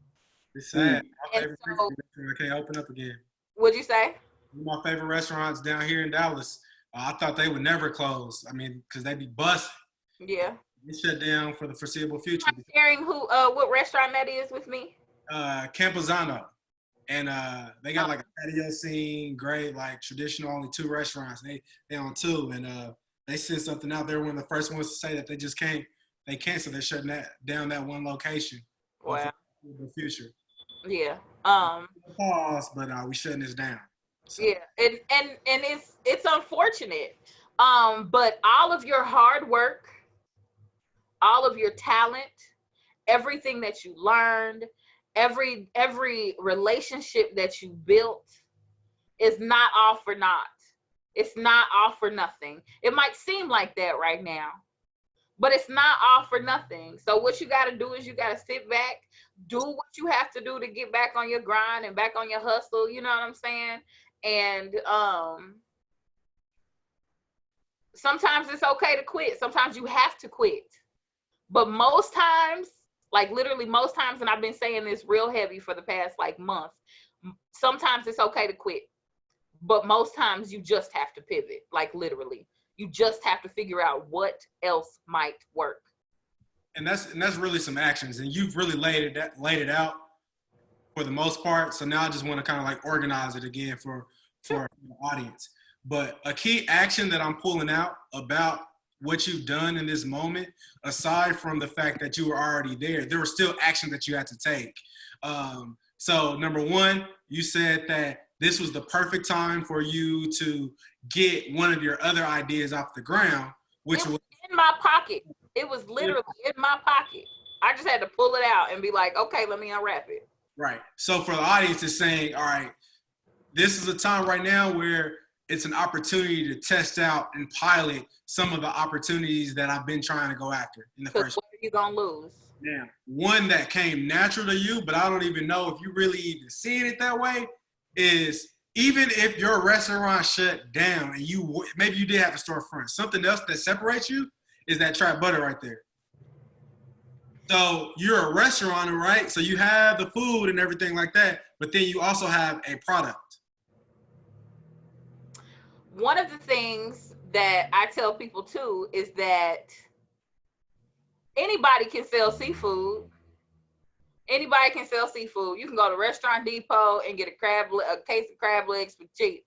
[SPEAKER 2] It's sad. My
[SPEAKER 3] And
[SPEAKER 2] favorite
[SPEAKER 3] so,
[SPEAKER 2] restaurant can't open up again.
[SPEAKER 3] what'd you say?
[SPEAKER 2] One of my favorite restaurants down here in Dallas, I thought they would never close. I mean, because they'd be busting.
[SPEAKER 3] Yeah.
[SPEAKER 2] They shut down for the foreseeable future.
[SPEAKER 3] Sharing what restaurant that is with me?
[SPEAKER 2] Campuzano. And they got like a patio scene, great, like traditional, only 2 restaurants. They on 2, and they sent something out there. One of the first ones to say that they just can't. They canceled. They're shutting down that one location.
[SPEAKER 3] Wow.
[SPEAKER 2] For the future.
[SPEAKER 3] Yeah.
[SPEAKER 2] Pause, but we shutting this down. So.
[SPEAKER 3] Yeah, and it's unfortunate. But all of your hard work, all of your talent, everything that you learned, every relationship that you built is not all for naught. It's not all for nothing. It might seem like that right now, but it's not all for nothing. So what you got to do is you got to sit back, do what you have to do to get back on your grind and back on your hustle. You know what I'm saying? And sometimes it's okay to quit. Sometimes you have to quit. But most times, like literally most times, and I've been saying this real heavy for the past like month, sometimes it's okay to quit. But most times you just have to pivot, like literally. You just have to figure out what else might work.
[SPEAKER 2] And that's really some actions, and you've really laid it out for the most part. So now I just want to kind of like organize it again for the audience. But a key action that I'm pulling out about what you've done in this moment, aside from the fact that you were already there were still actions that you had to take. So number 1, you said that this was the perfect time for you to get one of your other ideas off the ground, which was
[SPEAKER 3] in my pocket. It was literally in my pocket. I just had to pull it out and be like, okay, let me unwrap it.
[SPEAKER 2] Right. So for the audience, is saying, all right, this is a time right now where it's an opportunity to test out and pilot some of the opportunities that I've been trying to go after in the first.
[SPEAKER 3] What are you gonna lose?
[SPEAKER 2] Now, one that came natural to you, but I don't even know if you really even seeing it that way, is even if your restaurant shut down and maybe you did have a storefront, something else that separates you is that trap butter right there. So you're a restaurant, right? So you have the food and everything like that, but then you also have a product.
[SPEAKER 3] One of the things that I tell people too is that anybody can sell seafood. Anybody can sell seafood. You can go to Restaurant Depot and get a case of crab legs for cheap.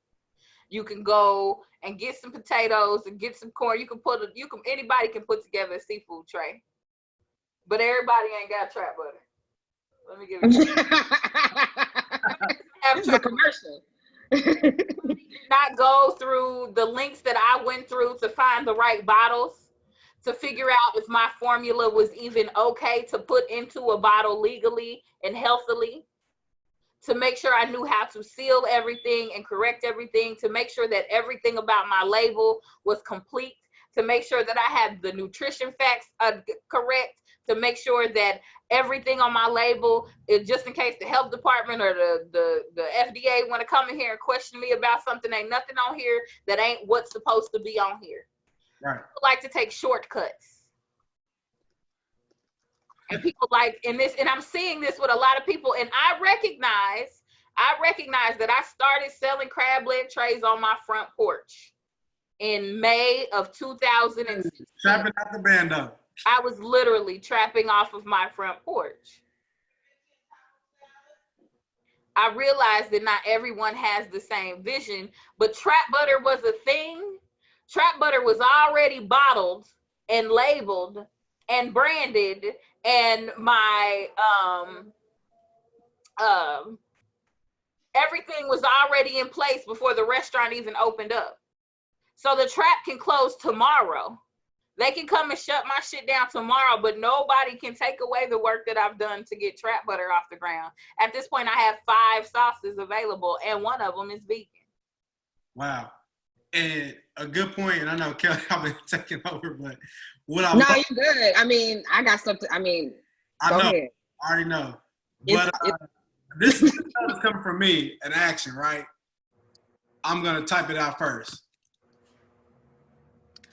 [SPEAKER 3] You can go and get some potatoes and get some corn. Anybody can put together a seafood tray. But everybody ain't got trap butter. Let me give it
[SPEAKER 1] This is a commercial.
[SPEAKER 3] Not go through the links that I went through to find the right bottles, to figure out if my formula was even okay to put into a bottle legally and healthily, to make sure I knew how to seal everything and correct everything, to make sure that everything about my label was complete, to make sure that I had the nutrition facts correct, to make sure that everything on my label, just in case the health department or the FDA want to come in here and question me about something, ain't nothing on here that ain't what's supposed to be on here.
[SPEAKER 2] Right.
[SPEAKER 3] People like to take shortcuts. And people and I'm seeing this with a lot of people, and I I recognized that I started selling crab leg trays on my front porch in May of 2016.
[SPEAKER 2] Trapping out the bando.
[SPEAKER 3] I was literally trapping off of my front porch. I realized that not everyone has the same vision, but trap butter was a thing. Trap butter was already bottled and labeled and branded, and my everything was already in place before the restaurant even opened up. So the trap can close tomorrow. They can come and shut my shit down tomorrow, but nobody can take away the work that I've done to get trap butter off the ground. At this point, I have 5 sauces available, and one of them is vegan.
[SPEAKER 2] Wow. And a good point, and I know Kelly, I've been taking over, but what
[SPEAKER 1] you're good. I mean, I got stuff to,
[SPEAKER 2] I
[SPEAKER 1] go
[SPEAKER 2] know,
[SPEAKER 1] ahead.
[SPEAKER 2] I already know. But this is coming from me, an action, right? I'm going to type it out first.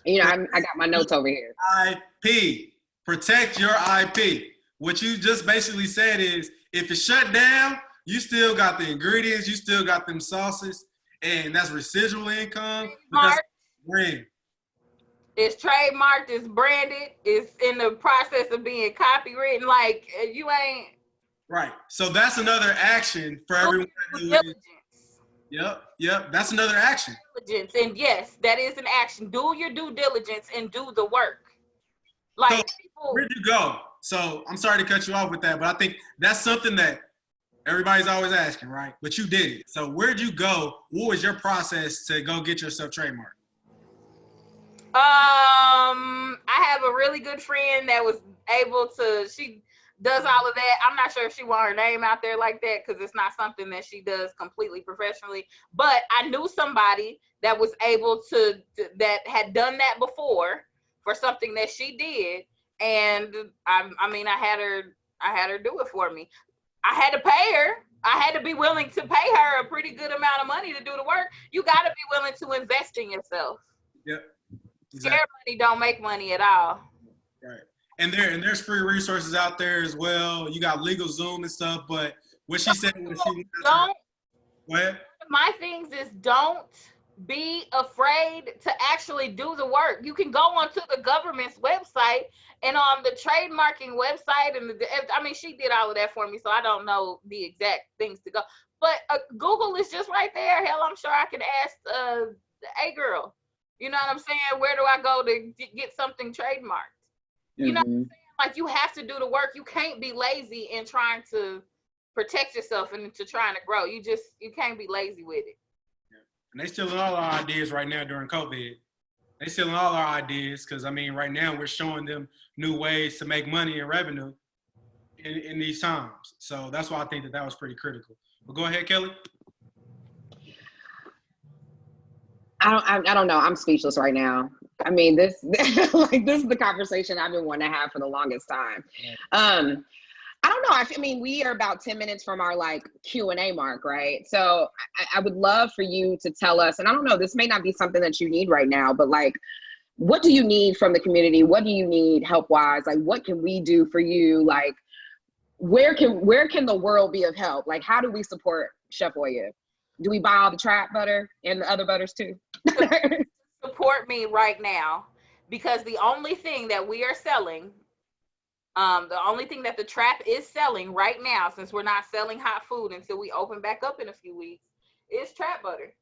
[SPEAKER 1] I got my notes over here.
[SPEAKER 2] IP. Protect your IP. What you just basically said is, if it's shut down, you still got the ingredients, you still got them sauces, and that's residual income. That's brand.
[SPEAKER 3] It's trademarked, it's branded, it's in the process of being copywritten. Like, you ain't.
[SPEAKER 2] Right. So that's another action for everyone. Yep. That's another action.
[SPEAKER 3] Diligence. And yes, that is an action. Do your due diligence and do the work. Like,
[SPEAKER 2] so, where'd you go? So I'm sorry to cut you off with that, but I think that's something that everybody's always asking, right? But you did it. So where'd you go? What was your process to go get yourself trademarked?
[SPEAKER 3] I have a really good friend that was able to, she does all of that. I'm not sure if she want her name out there like that because it's not something that she does completely professionally. But I knew somebody that was able to that had done that before for something that she did, and I had her do it for me. I had to pay her. I had to be willing to pay her a pretty good amount of money to do the work. You got to be willing to invest in yourself.
[SPEAKER 2] Yep.
[SPEAKER 3] Exactly. Scare money don't make money at all.
[SPEAKER 2] Right. And there's free resources out there as well. You got LegalZoom and stuff, but what she said was
[SPEAKER 3] don't.
[SPEAKER 2] Go ahead.
[SPEAKER 3] My things is don't be afraid to actually do the work. You can go onto the government's website and on the trademarking website, and she did all of that for me, so I don't know the exact things to go. But Google is just right there. Hell, I'm sure I can ask a girl. You know what I'm saying? Where do I go to get something trademarked? You know what I'm saying? Like, you have to do the work. You can't be lazy in trying to protect yourself and to trying to grow. You can't be lazy with it.
[SPEAKER 2] Yeah. And they stealing all our ideas right now during COVID. They stealing all our ideas because, right now we're showing them new ways to make money and revenue in these times. So that's why I think that was pretty critical. But go ahead, Kelly.
[SPEAKER 1] I don't know. I'm speechless right now. This is the conversation I've been wanting to have for the longest time. I don't know. We are about 10 minutes from our Q&A mark, right? So I would love for you to tell us, and I don't know, this may not be something that you need right now, but what do you need from the community? What do you need help-wise? What can we do for you? Where can the world be of help? How do we support Chef Oya? Do we buy all the trap butter and the other butters too?
[SPEAKER 3] Support me right now, because the only thing that we are selling, the only thing that the trap is selling right now, since we're not selling hot food until we open back up in a few weeks, is trap butter.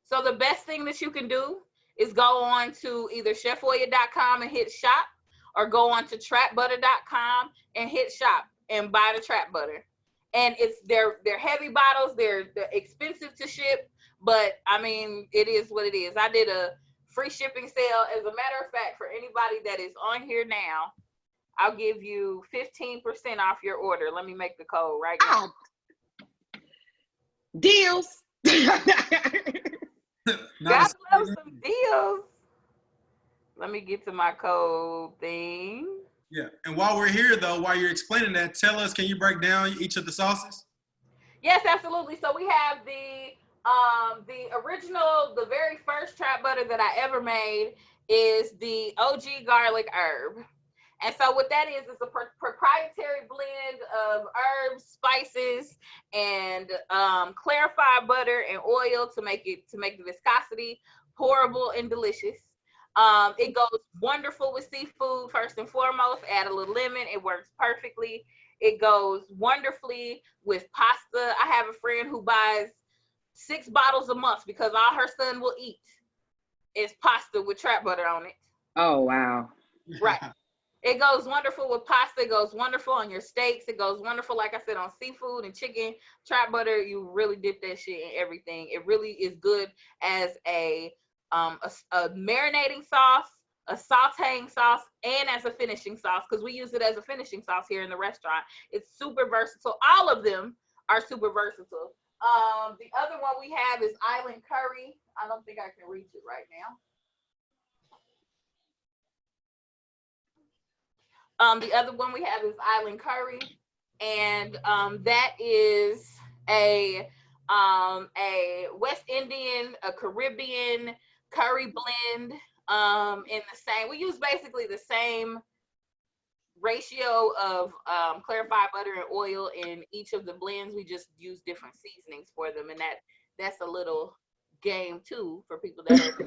[SPEAKER 3] So the best thing that you can do is go on to either chefoya.com and hit shop, or go on to trapbutter.com and hit shop and buy the trap butter. And they're heavy bottles, they're expensive to ship, but it is what it is. I did a free shipping sale. As a matter of fact, for anybody that is on here now, I'll give you 15% off your order. Let me make the code right now.
[SPEAKER 1] Oh. Deals.
[SPEAKER 3] Gotta love some deals. Let me get to my code thing.
[SPEAKER 2] Yeah, and while we're here though, while you're explaining that, tell us, can you break down each of the sauces?
[SPEAKER 3] Yes, absolutely. So we have the original, the very first trap butter that I ever made is the OG garlic herb. And so what that is a proprietary blend of herbs, spices, and clarified butter and oil to make the viscosity pourable and delicious. It goes wonderful with seafood, first and foremost. Add a little lemon, it works perfectly. It goes wonderfully with pasta. I have a friend who buys 6 bottles a month because all her son will eat is pasta with trap butter on it.
[SPEAKER 1] Oh, wow.
[SPEAKER 3] Right. It goes wonderful with pasta. It goes wonderful on your steaks. It goes wonderful, like I said, on seafood and chicken. Trap butter, you really dip that shit in everything. It really is good as a marinating sauce, a sauteing sauce, and as a finishing sauce, because we use it as a finishing sauce here in the restaurant. It's super versatile. All of them are super versatile. The other one we have is Island Curry. I don't think I can reach it right now. The other one we have is Island Curry, and that is a West Indian, a Caribbean curry blend. In the same, we use basically the same ratio of clarified butter and oil in each of the blends. We just use different seasonings for them, and that's a little game too for people that are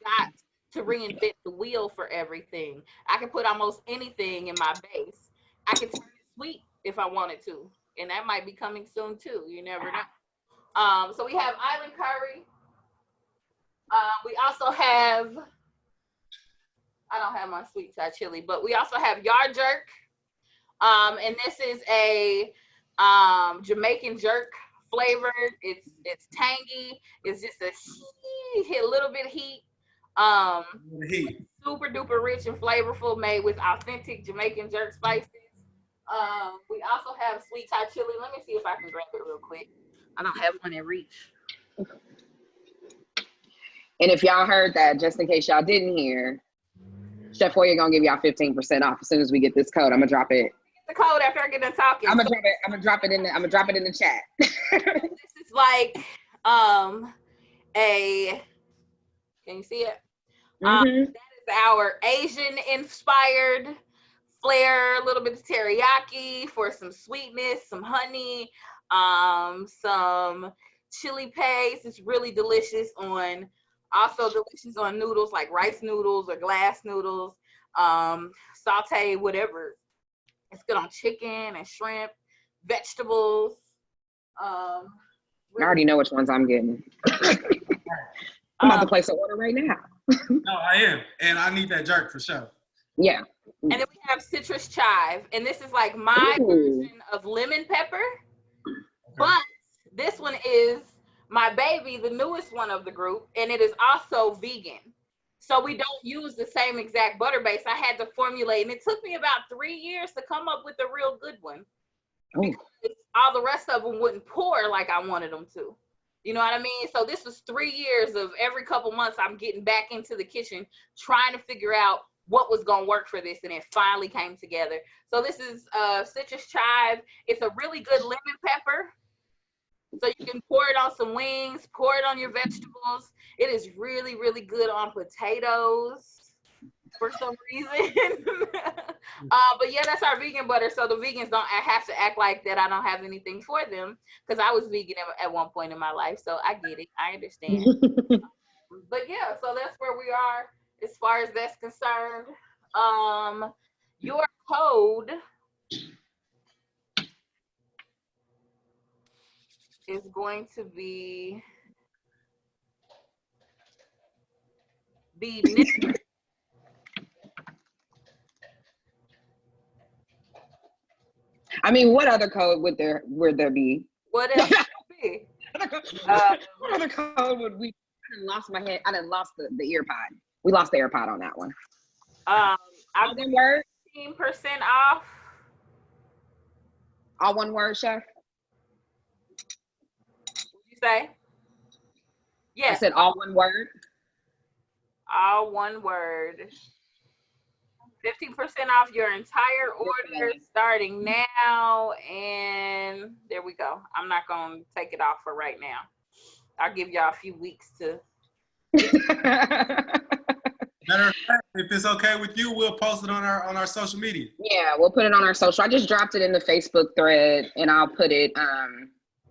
[SPEAKER 3] not to reinvent the wheel for everything. I can put almost anything in my base. I can turn it sweet if I wanted to, and that might be coming soon too. You never know. So we have Island Curry. We also have, I don't have my sweet Thai chili, but we also have Yard Jerk. And this is a Jamaican jerk flavored. It's tangy. It's just a little bit of heat. Super duper rich and flavorful, made with authentic Jamaican jerk spices. We also have sweet Thai chili. Let me see if I can grab it real quick. I don't have one in reach.
[SPEAKER 1] And if y'all heard that, just in case y'all didn't hear, Chef Hoya gonna give y'all 15% off as soon as we get this code. I'm gonna drop it.
[SPEAKER 3] The code after I get done talking.
[SPEAKER 1] I'm gonna drop it in the chat.
[SPEAKER 3] This is like can you see it? That is our Asian inspired flair, a little bit of teriyaki for some sweetness, some honey, some chili paste. It's really delicious on, also delicious on noodles like rice noodles or glass noodles, saute, whatever. It's good on chicken and shrimp, vegetables.
[SPEAKER 1] I already know which ones I'm getting. I'm about to place an order right now.
[SPEAKER 2] No, I am. And I need that jerk for sure.
[SPEAKER 1] Yeah.
[SPEAKER 3] And then we have citrus chive. And this is like my version of lemon pepper. Okay. But this one is my baby, the newest one of the group. And it is also vegan. So we don't use the same exact butter base. I had to formulate. And it took me about 3 years to come up with a real good one. Because all the rest of them wouldn't pour like I wanted them to. You know what I mean? So this was 3 years of every couple months I'm getting back into the kitchen trying to figure out what was going to work for this, and it finally came together. So this is citrus chive. It's a really good lemon pepper. So you can pour it on some wings, pour it on your vegetables. It is really, really good on potatoes for some reason. But yeah, that's our vegan butter. So the vegans don't have to act like that I don't have anything for them, because I was vegan at one point in my life. So I get it. I understand. But yeah, so that's where we are as far as that's concerned. Your code is going to be
[SPEAKER 1] I mean, what other code would there be?
[SPEAKER 3] What else would be?
[SPEAKER 1] What other code would we? I done lost my head. I done lost the ear pod. We lost the AirPod on that one.
[SPEAKER 3] All
[SPEAKER 1] one word.
[SPEAKER 3] 15% off.
[SPEAKER 1] All one word, Chef.
[SPEAKER 3] What did you say? Yes.
[SPEAKER 1] I said all one word.
[SPEAKER 3] All one word. 15% off your entire order starting now. And there we go. I'm not going to take it off for right now. I'll give y'all a few weeks to.
[SPEAKER 2] Matter of fact, if it's okay with you, we'll post it on our social media.
[SPEAKER 1] Yeah, we'll put it on our social. I just dropped it in the Facebook thread, and I'll put it.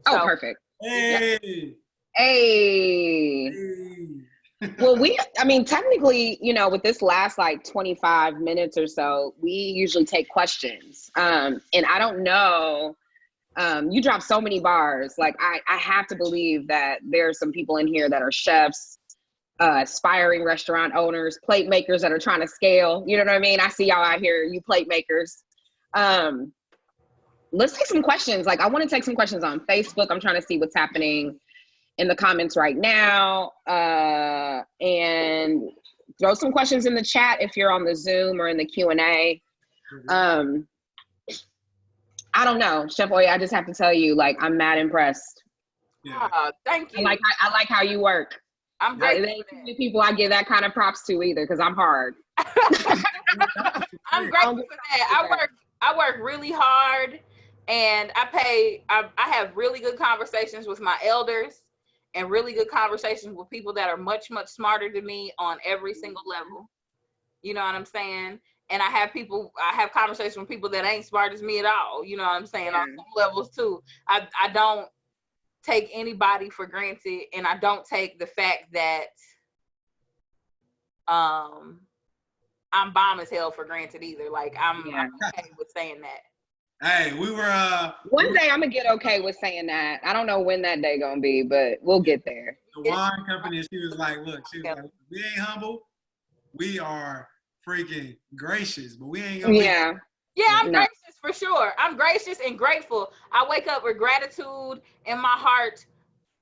[SPEAKER 3] So,
[SPEAKER 1] Perfect.
[SPEAKER 2] Hey.
[SPEAKER 1] Yep. Hey. Well, technically, with this last like 25 minutes or so, we usually take questions. And I don't know. You dropped so many bars. Like I have to believe that there are some people in here that are chefs, aspiring restaurant owners, plate makers that are trying to scale. You know what I mean? I see y'all out here, you plate makers. Let's take some questions. Like I want to take some questions on Facebook. I'm trying to see what's happening in the comments right now, and throw some questions in the chat if you're on the Zoom or in the Q&A. I don't know, Chef Oya, I just have to tell you, like, I'm mad impressed.
[SPEAKER 3] Yeah. Thank you.
[SPEAKER 1] I like how you work.
[SPEAKER 3] I'm grateful.
[SPEAKER 1] There ain't too many people I give that kind of props to either, because I'm hard.
[SPEAKER 3] I'm grateful for that. I work really hard, and I have really good conversations with my elders and really good conversations with people that are much, much smarter than me on every single level. You know what I'm saying? And I have conversations with people that ain't smart as me at all. You know what I'm saying? On some levels too. I don't take anybody for granted, and I don't take the fact that I'm bomb as hell for granted either. Like I'm okay with saying that.
[SPEAKER 2] Hey, we were
[SPEAKER 1] one day I'm gonna get okay with saying that. I don't know when that day gonna be, but we'll get there.
[SPEAKER 2] The wine company, she was like, look, we ain't humble, we are freaking gracious, but we ain't gonna be.
[SPEAKER 3] I'm gracious for sure. I'm gracious and grateful. I wake up with gratitude in my heart,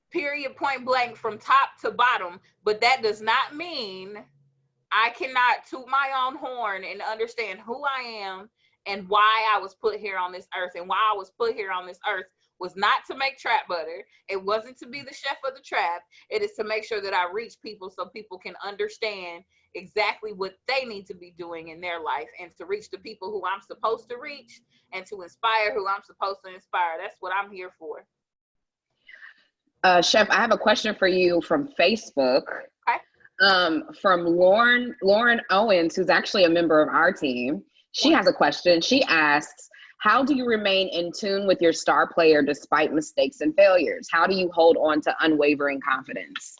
[SPEAKER 3] period, point blank, from top to bottom. But that does not mean I cannot toot my own horn and understand who I am and why I was put here on this earth. And why I was put here on this earth was not to make trap butter. It wasn't to be the chef of the trap. It is to make sure that I reach people so people can understand exactly what they need to be doing in their life, and to reach the people who I'm supposed to reach, and to inspire who I'm supposed to inspire. That's what I'm here for.
[SPEAKER 1] Chef, I have a question for you from Facebook.
[SPEAKER 3] Okay.
[SPEAKER 1] From Lauren Owens, who's actually a member of our team. She has a question. She asks, how do you remain in tune with your star player despite mistakes and failures? How do you hold on to unwavering confidence?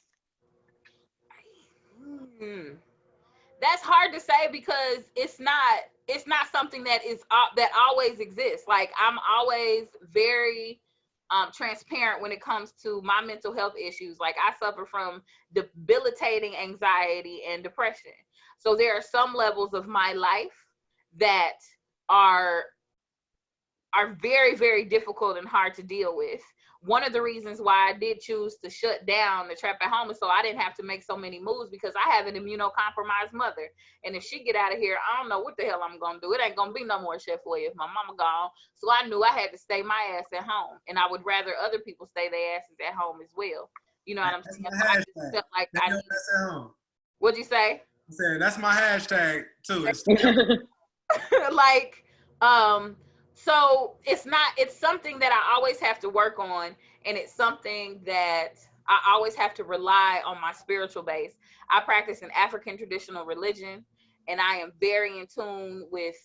[SPEAKER 3] That's hard to say, because it's not something that always exists. Like I'm always very transparent when it comes to my mental health issues. Like I suffer from debilitating anxiety and depression. So there are some levels of my life that are very, very difficult and hard to deal with. One of the reasons why I did choose to shut down the Trap at Home is so I didn't have to make so many moves, because I have an immunocompromised mother. And if she get out of here, I don't know what the hell I'm going to do. It ain't going to be no more Chef Oya if my mama gone. So I knew I had to stay my ass at home. And I would rather other people stay their asses at home as well. You know what I'm saying? So I just felt like I needed. What'd you say?
[SPEAKER 2] I said, that's my hashtag too.
[SPEAKER 3] Like, so it's something that I always have to work on, and it's something that I always have to rely on my spiritual base. I practice an African traditional religion, and I am very in tune with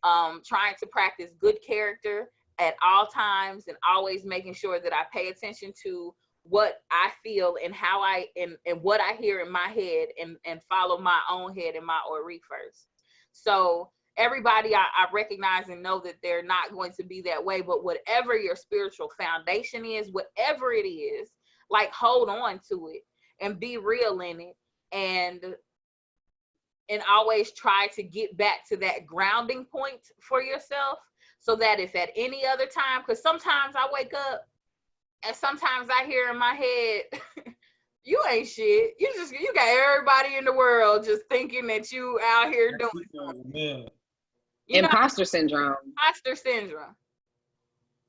[SPEAKER 3] trying to practice good character at all times, and always making sure that I pay attention to what I feel and how and what I hear in my head, and follow my own head and my Ori first. So everybody I recognize and know that they're not going to be that way, but whatever your spiritual foundation is, whatever it is, like hold on to it and be real in it, and always try to get back to that grounding point for yourself, so that if at any other time, because sometimes I wake up and sometimes I hear in my head, you ain't shit. You got everybody in the world just thinking that you out here doing something.
[SPEAKER 1] Imposter syndrome.
[SPEAKER 3] Imposter syndrome.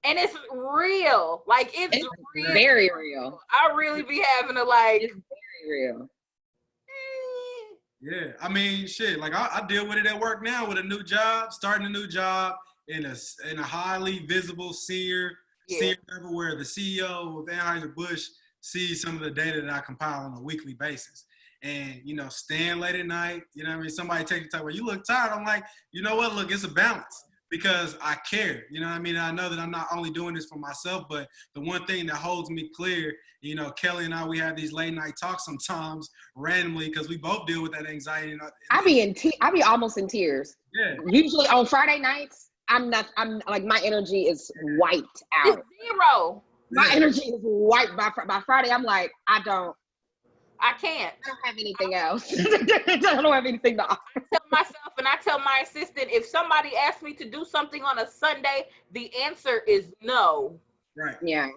[SPEAKER 3] And it's real. Like it's real.
[SPEAKER 1] Very real.
[SPEAKER 3] I really be having to like.
[SPEAKER 1] It's very real.
[SPEAKER 2] Yeah, I mean, shit. Like I deal with it at work now with a new job, starting a new job in a highly visible senior level, where the CEO of Anheuser-Busch sees some of the data that I compile on a weekly basis. and, you know, staying late at night. You know what I mean? Somebody take the time where you look tired. I'm like, you know what? Look, it's a balance because I care. You know what I mean? I know that I'm not only doing this for myself, but the one thing that holds me clear, you know, Kelly and I, we have these late night talks sometimes randomly because we both deal with that anxiety.
[SPEAKER 1] I be almost in tears. Yeah. Usually on Friday nights, I'm like, my energy is wiped out.
[SPEAKER 3] It's zero.
[SPEAKER 1] My energy is wiped by Friday. I'm like, I don't have anything else. I don't have anything to offer.
[SPEAKER 3] I tell myself and I tell my assistant, if somebody asks me to do something on a Sunday, the answer is no.
[SPEAKER 2] Right.
[SPEAKER 1] Yeah.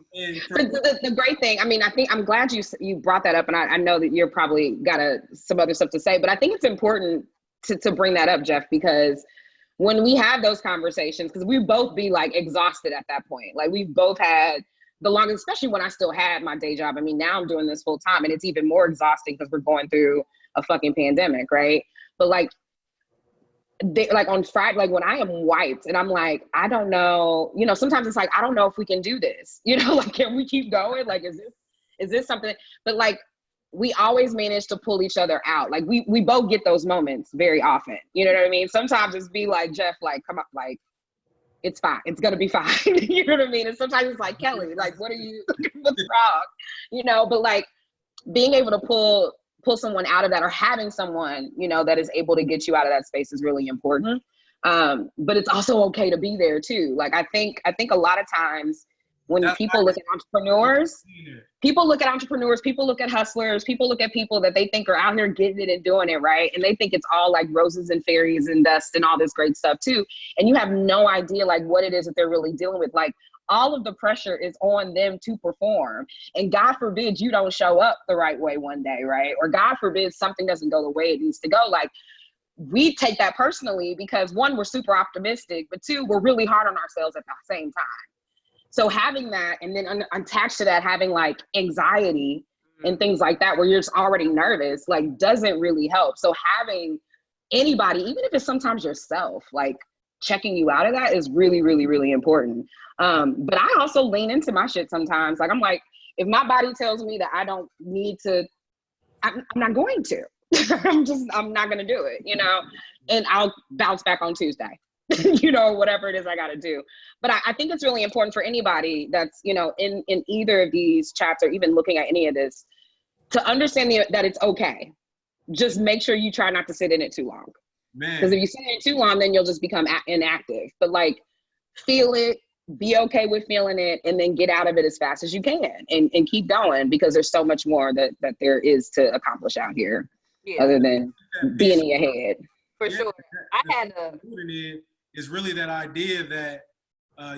[SPEAKER 1] But the great thing, I mean, I think I'm glad you brought that up, and I know that you're probably got some other stuff to say, but I think it's important to bring that up, Jeff, because when we have those conversations, because we both be like exhausted at that point. Like we've both had the longest, especially when I still had my day job. I mean, now I'm doing this full time and it's even more exhausting because we're going through a fucking pandemic, right? But like on Friday, like when I am wiped and I'm like, I don't know, you know, sometimes it's like, I don't know if we can do this, you know, like, can we keep going? Like, is this something? But like, we always manage to pull each other out. Like we both get those moments very often. You know what I mean? Sometimes it's be like, Jeff, like, come up, like, it's fine. It's going to be fine. You know what I mean? And sometimes it's like, Kelly, like, what's wrong? You know, but like being able to pull someone out of that, or having someone, you know, that is able to get you out of that space is really important. But it's also okay to be there too. Like, I think a lot of times when people look at entrepreneurs, people look at hustlers, people look at people that they think are out here getting it and doing it, right? And they think it's all like roses and fairies and dust and all this great stuff too. And you have no idea like what it is that they're really dealing with. Like, all of the pressure is on them to perform. And God forbid you don't show up the right way one day, right? Or God forbid something doesn't go the way it needs to go. Like, we take that personally because one, we're super optimistic, but two, we're really hard on ourselves at the same time. So having that, and then attached to that, having like anxiety and things like that, where you're just already nervous, like, doesn't really help. So having anybody, even if it's sometimes yourself, like checking you out of that is really, really, really important. But I also lean into my shit sometimes. Like, I'm like, if my body tells me that I don't need to, I'm not going to. I'm not going to do it, you know, and I'll bounce back on Tuesday. You know, whatever it is I got to do. But I think it's really important for anybody that's, you know, in either of these chats or even looking at any of this, to understand that it's okay. Just make sure you try not to sit in it too long. Because if you sit in it too long, then you'll just become inactive. But like, feel it, be okay with feeling it, and then get out of it as fast as you can and keep going, because there's so much more that there is to accomplish out here, other than being in your head.
[SPEAKER 3] For sure. I had a...
[SPEAKER 2] is really that idea that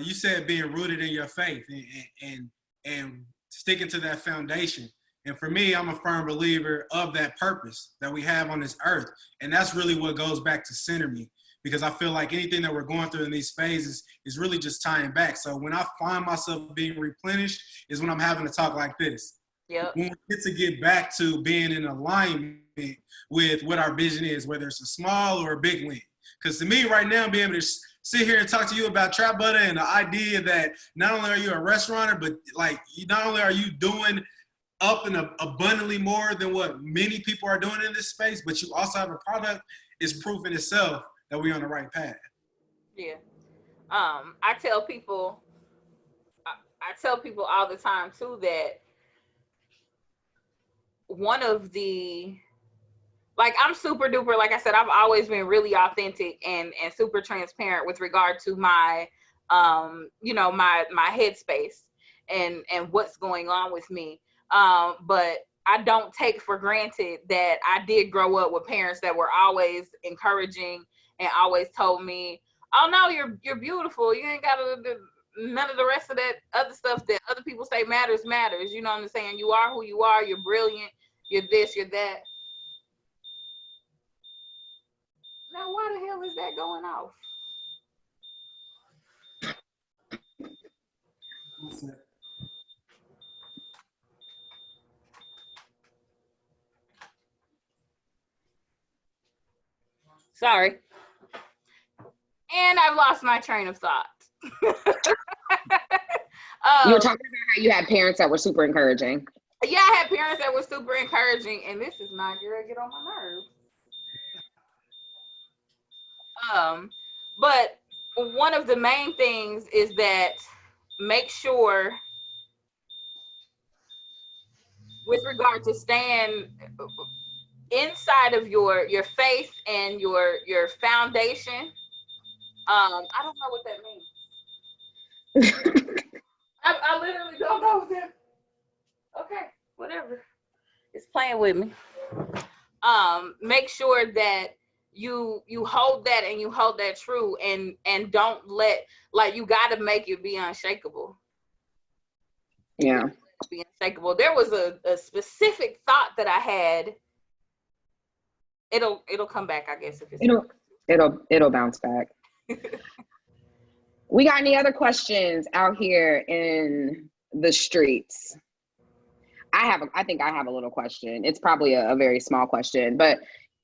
[SPEAKER 2] you said being rooted in your faith and sticking to that foundation. And for me, I'm a firm believer of that purpose that we have on this earth. And that's really what goes back to center me, because I feel like anything that we're going through in these phases is really just tying back. So when I find myself being replenished is when I'm having to talk like this.
[SPEAKER 3] Yep.
[SPEAKER 2] When we get back to being in alignment with what our vision is, whether it's a small or a big win. Because to me right now, being able to sit here and talk to you about Trap Butter and the idea that not only are you a restaurateur, but like, not only are you doing up and abundantly more than what many people are doing in this space, but you also have a product, is proof in itself that we're on the right path.
[SPEAKER 3] Yeah. I tell people all the time too that one of the, like, I'm super duper, like I said, I've always been really authentic and super transparent with regard to my, you know, my headspace and what's going on with me. But I don't take for granted that I did grow up with parents that were always encouraging and always told me, oh no, you're beautiful. You ain't got to do none of the rest of that other stuff that other people say matters. You know what I'm saying? You are who you are. You're brilliant. You're this, you're that. Now, why the hell is that going off? Sorry. And I've lost my train of thought.
[SPEAKER 1] You were talking about how you had parents that were super encouraging.
[SPEAKER 3] Yeah, I had parents that were super encouraging, and this is not gonna get on my nerves. But one of the main things is that make sure, with regard to staying inside of your faith and your foundation. I don't know what that means. I literally don't know what that. Okay, whatever. It's playing with me. Make sure that you hold that and you hold that true, and don't let, like, you got to make it be unshakable.
[SPEAKER 1] Yeah.
[SPEAKER 3] Be unshakable. There was a specific thought that I had. It'll come back, I guess, if it's
[SPEAKER 1] it'll bounce back. We got any other questions out here in the streets? I think I have a little question. It's probably a very small question, but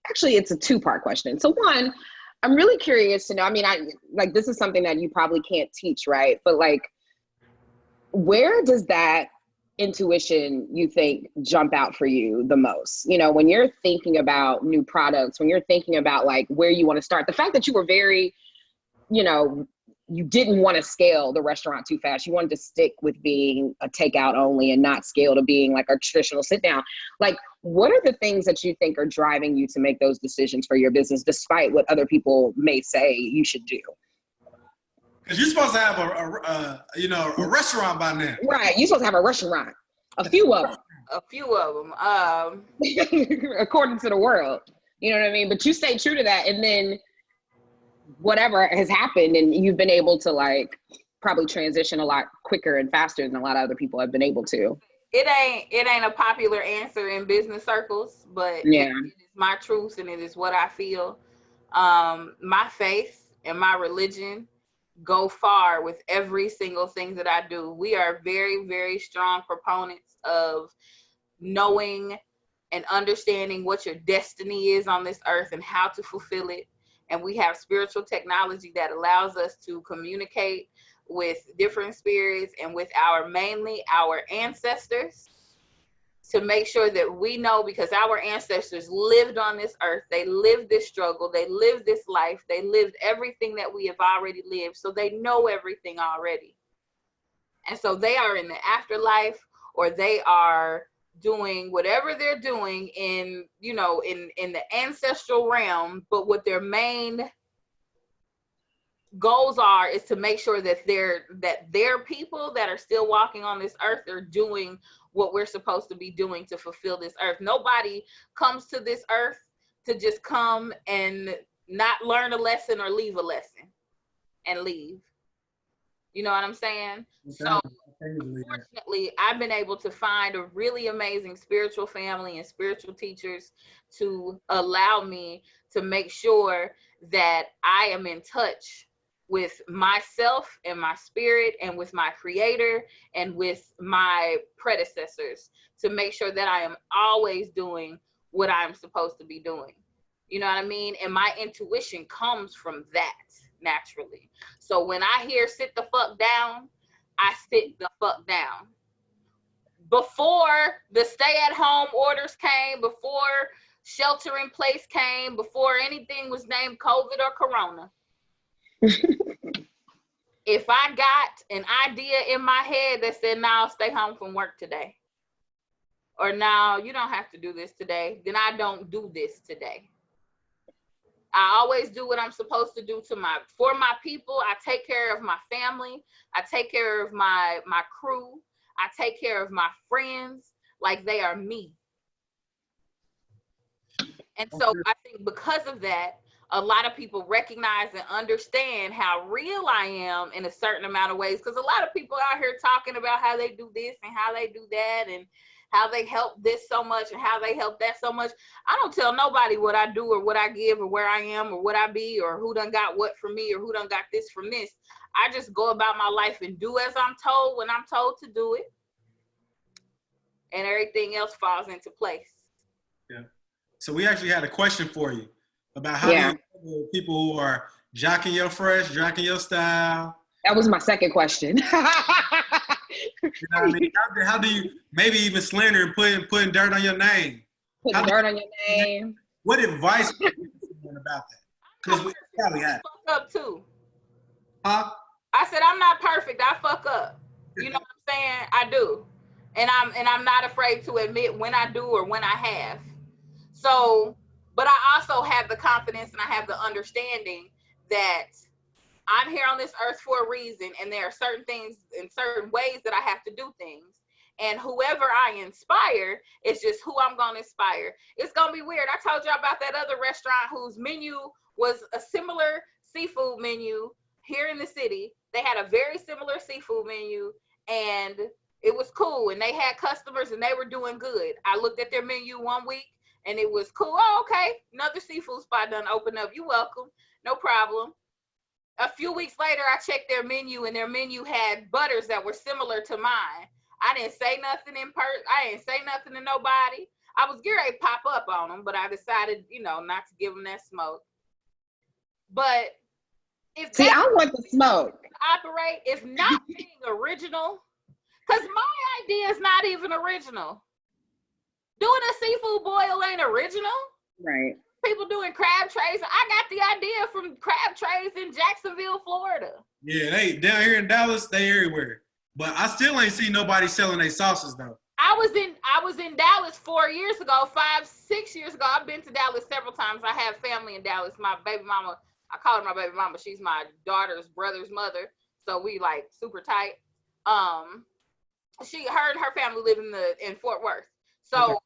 [SPEAKER 1] actually it's a two-part question. So one, I'm really curious to know, I mean, this is something that you probably can't teach, right? But like, where does that intuition, you think, jump out for you the most? You know, when you're thinking about new products, when you're thinking about like where you want to start, the fact that you were very, you know, you didn't want to scale the restaurant too fast. You wanted to stick with being a takeout only and not scale to being like a traditional sit down. Like, what are the things that you think are driving you to make those decisions for your business, despite what other people may say you should do?
[SPEAKER 2] Because you're supposed to have a restaurant by now.
[SPEAKER 1] Right. You're supposed to have a restaurant. A few of them.
[SPEAKER 3] A few of them.
[SPEAKER 1] According to the world. You know what I mean? But you stay true to that. And then whatever has happened, and you've been able to like probably transition a lot quicker and faster than a lot of other people have been able to.
[SPEAKER 3] It ain't a popular answer in business circles, but
[SPEAKER 1] yeah,
[SPEAKER 3] it is my truth and it is what I feel. My faith and my religion go far with every single thing that I do. We are very, very strong proponents of knowing and understanding what your destiny is on this earth and how to fulfill it. And we have spiritual technology that allows us to communicate with different spirits and with mainly our ancestors, to make sure that we know, because our ancestors lived on this earth. They lived this struggle. They lived this life. They lived everything that we have already lived. So they know everything already. And so they are in the afterlife, or they are doing whatever they're doing in the ancestral realm. But what their main goals is to make sure that their people that are still walking on this earth are doing what we're supposed to be doing to fulfill this earth. Nobody comes to this earth to just come and not learn a lesson or leave a lesson and leave. You know what I'm saying? So fortunately, I've been able to find a really amazing spiritual family and spiritual teachers to allow me to make sure that I am in touch with myself and my spirit and with my creator and with my predecessors, to make sure that I am always doing what I'm supposed to be doing. You know what I mean? And my intuition comes from that naturally. So when I hear sit the fuck down, I sit the fuck down. Before the stay-at-home orders came, before shelter in place came, before anything was named COVID or Corona, if I got an idea in my head that said, "Now stay home from work today," or "Now you don't have to do this today," then I don't do this today. I always do what I'm supposed to do for my people. I take care of my family. I take care of my crew. I take care of my friends like they are me. And so I think because of that, a lot of people recognize and understand how real I am in a certain amount of ways. Because a lot of people out here talking about how they do this and how they do that and how they help this so much and how they help that so much. I don't tell nobody what I do or what I give or where I am or what I be or who done got what from me or who done got this from this. I just go about my life and do as I'm told when I'm told to do it. And everything else falls into place.
[SPEAKER 2] Yeah. So we actually had a question for you about how do you handle people who are jocking your fresh, jocking your style.
[SPEAKER 1] That was my second question.
[SPEAKER 2] You know what I mean? How do you maybe even slander and putting dirt on your name?
[SPEAKER 1] Putting dirt on your name.
[SPEAKER 2] What advice would you give someone about that? Because we probably have.
[SPEAKER 3] Fuck up too.
[SPEAKER 2] Huh?
[SPEAKER 3] I said I'm not perfect. I fuck up. You know what I'm saying? I do. And I'm not afraid to admit when I do or when I have. So, but I also have the confidence and I have the understanding that I'm here on this earth for a reason, and there are certain things and certain ways that I have to do things. And whoever I inspire is just who I'm going to inspire. It's going to be weird. I told y'all about that other restaurant whose menu was a similar seafood menu here in the city. They had a very similar seafood menu, and it was cool. And they had customers, and they were doing good. I looked at their menu one week, and it was cool. Oh, okay. Another seafood spot done opened up. You're welcome. No problem. A few weeks later, I checked their menu, and their menu had butters that were similar to mine. I didn't say nothing I didn't say nothing to nobody. I was getting ready to pop up on them, but I decided, not to give them that smoke. But if
[SPEAKER 1] see, I want the smoke.
[SPEAKER 3] Operate, if not being original, because my idea is not even original. Doing a seafood boil ain't original.
[SPEAKER 1] Right.
[SPEAKER 3] People doing crab trays. I got the idea from crab trays in Jacksonville, Florida.
[SPEAKER 2] Yeah, they down here in Dallas, they everywhere. But I still ain't seen nobody selling their sauces though.
[SPEAKER 3] I was in Dallas 4 years ago, 5-6 years ago. I've been to Dallas several times. I have family in Dallas. My baby mama, I call her my baby mama. She's my daughter's brother's mother. So we like super tight. Her and her family live in Fort Worth. So okay.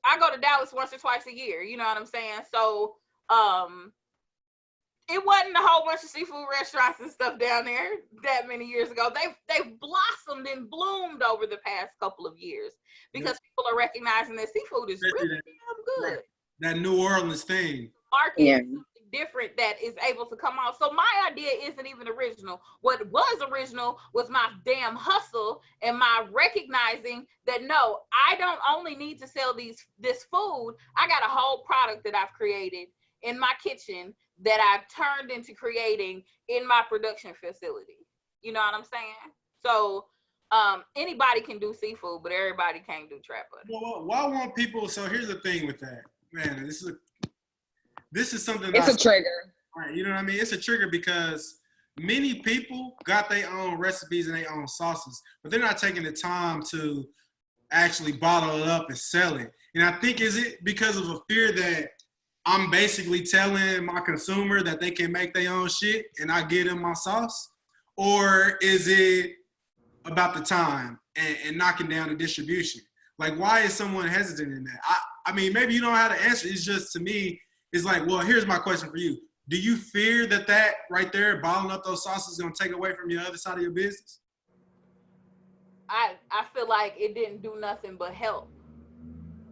[SPEAKER 3] I go to Dallas once or twice a year, you know what I'm saying? So it wasn't a whole bunch of seafood restaurants and stuff down there that many years ago. They've blossomed and bloomed over the past couple of years because people are recognizing that seafood is really damn good.
[SPEAKER 2] That New Orleans thing.
[SPEAKER 3] Market is something different that is able to come out. So my idea isn't even original. What was original was my damn hustle and my recognizing that no, I don't only need to sell this food. I got a whole product that I've created in my kitchen that I've turned into creating in my production facility. You know what I'm saying? So anybody can do seafood, but everybody can't do trap butter.
[SPEAKER 2] Well, why won't people? So here's the thing with that, man. This is something.
[SPEAKER 1] It's a trigger.
[SPEAKER 2] Right, you know what I mean? It's a trigger because many people got their own recipes and their own sauces, but they're not taking the time to actually bottle it up and sell it. And I think, is it because of a fear that I'm basically telling my consumer that they can make their own shit and I get them my sauce? Or is it about the time and knocking down the distribution? Like, why is someone hesitant in that? I mean, maybe you don't know how to answer. It's just, to me, it's like, well, here's my question for you. Do you fear that right there, bottling up those sauces, is going to take away from your other side of your business?
[SPEAKER 3] I feel like it didn't do nothing but help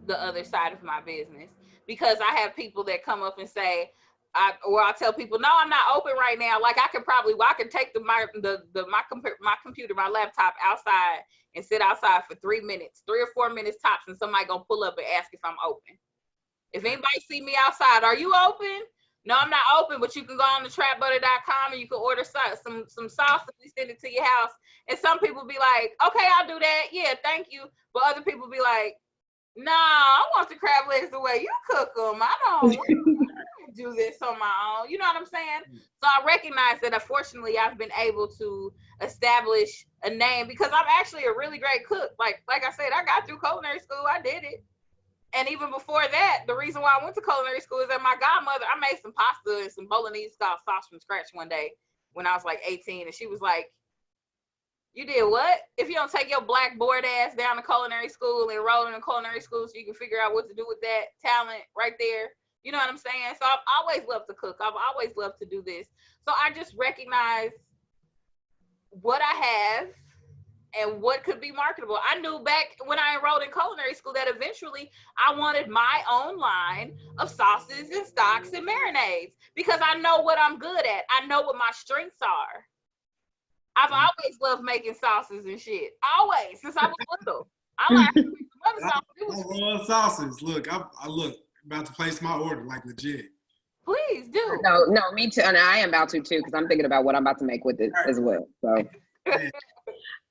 [SPEAKER 3] the other side of my business, because I have people that come up and say, I'll tell people, no, I'm not open right now. Like I could take my computer, my laptop outside and sit outside for 3 minutes, 3 or 4 minutes tops, and somebody gonna pull up and ask if I'm open. If anybody see me outside, are you open? No, I'm not open, but you can go on to trapbutter.com and you can order some sauce and we send it to your house. And some people be like, okay, I'll do that. Yeah, thank you. But other people be like, no, I want the crab legs the way you cook them. I don't do this on my own. You know what I'm saying? So I recognize that unfortunately I've been able to establish a name because I'm actually a really great cook. Like I said, I got through culinary school. I did it. And even before that, the reason why I went to culinary school is that my godmother, I made some pasta and some bolognese sauce from scratch one day when I was like 18. And she was like, you did what? If you don't take your black board ass down to culinary school and enroll in a culinary school so you can figure out what to do with that talent right there. You know what I'm saying? So I've always loved to cook. I've always loved to do this. So I just recognize what I have and what could be marketable. I knew back when I enrolled in culinary school that eventually I wanted my own line of sauces and stocks and marinades because I know what I'm good at. I know what my strengths are. I've always loved making sauces and shit. Always, since I was little. I like to make some other sauces.
[SPEAKER 2] I love sauces. Look, I about to place my order, like legit.
[SPEAKER 3] Please do.
[SPEAKER 1] No, me too. And I am about to too, because I'm thinking about what I'm about to make with it as well. So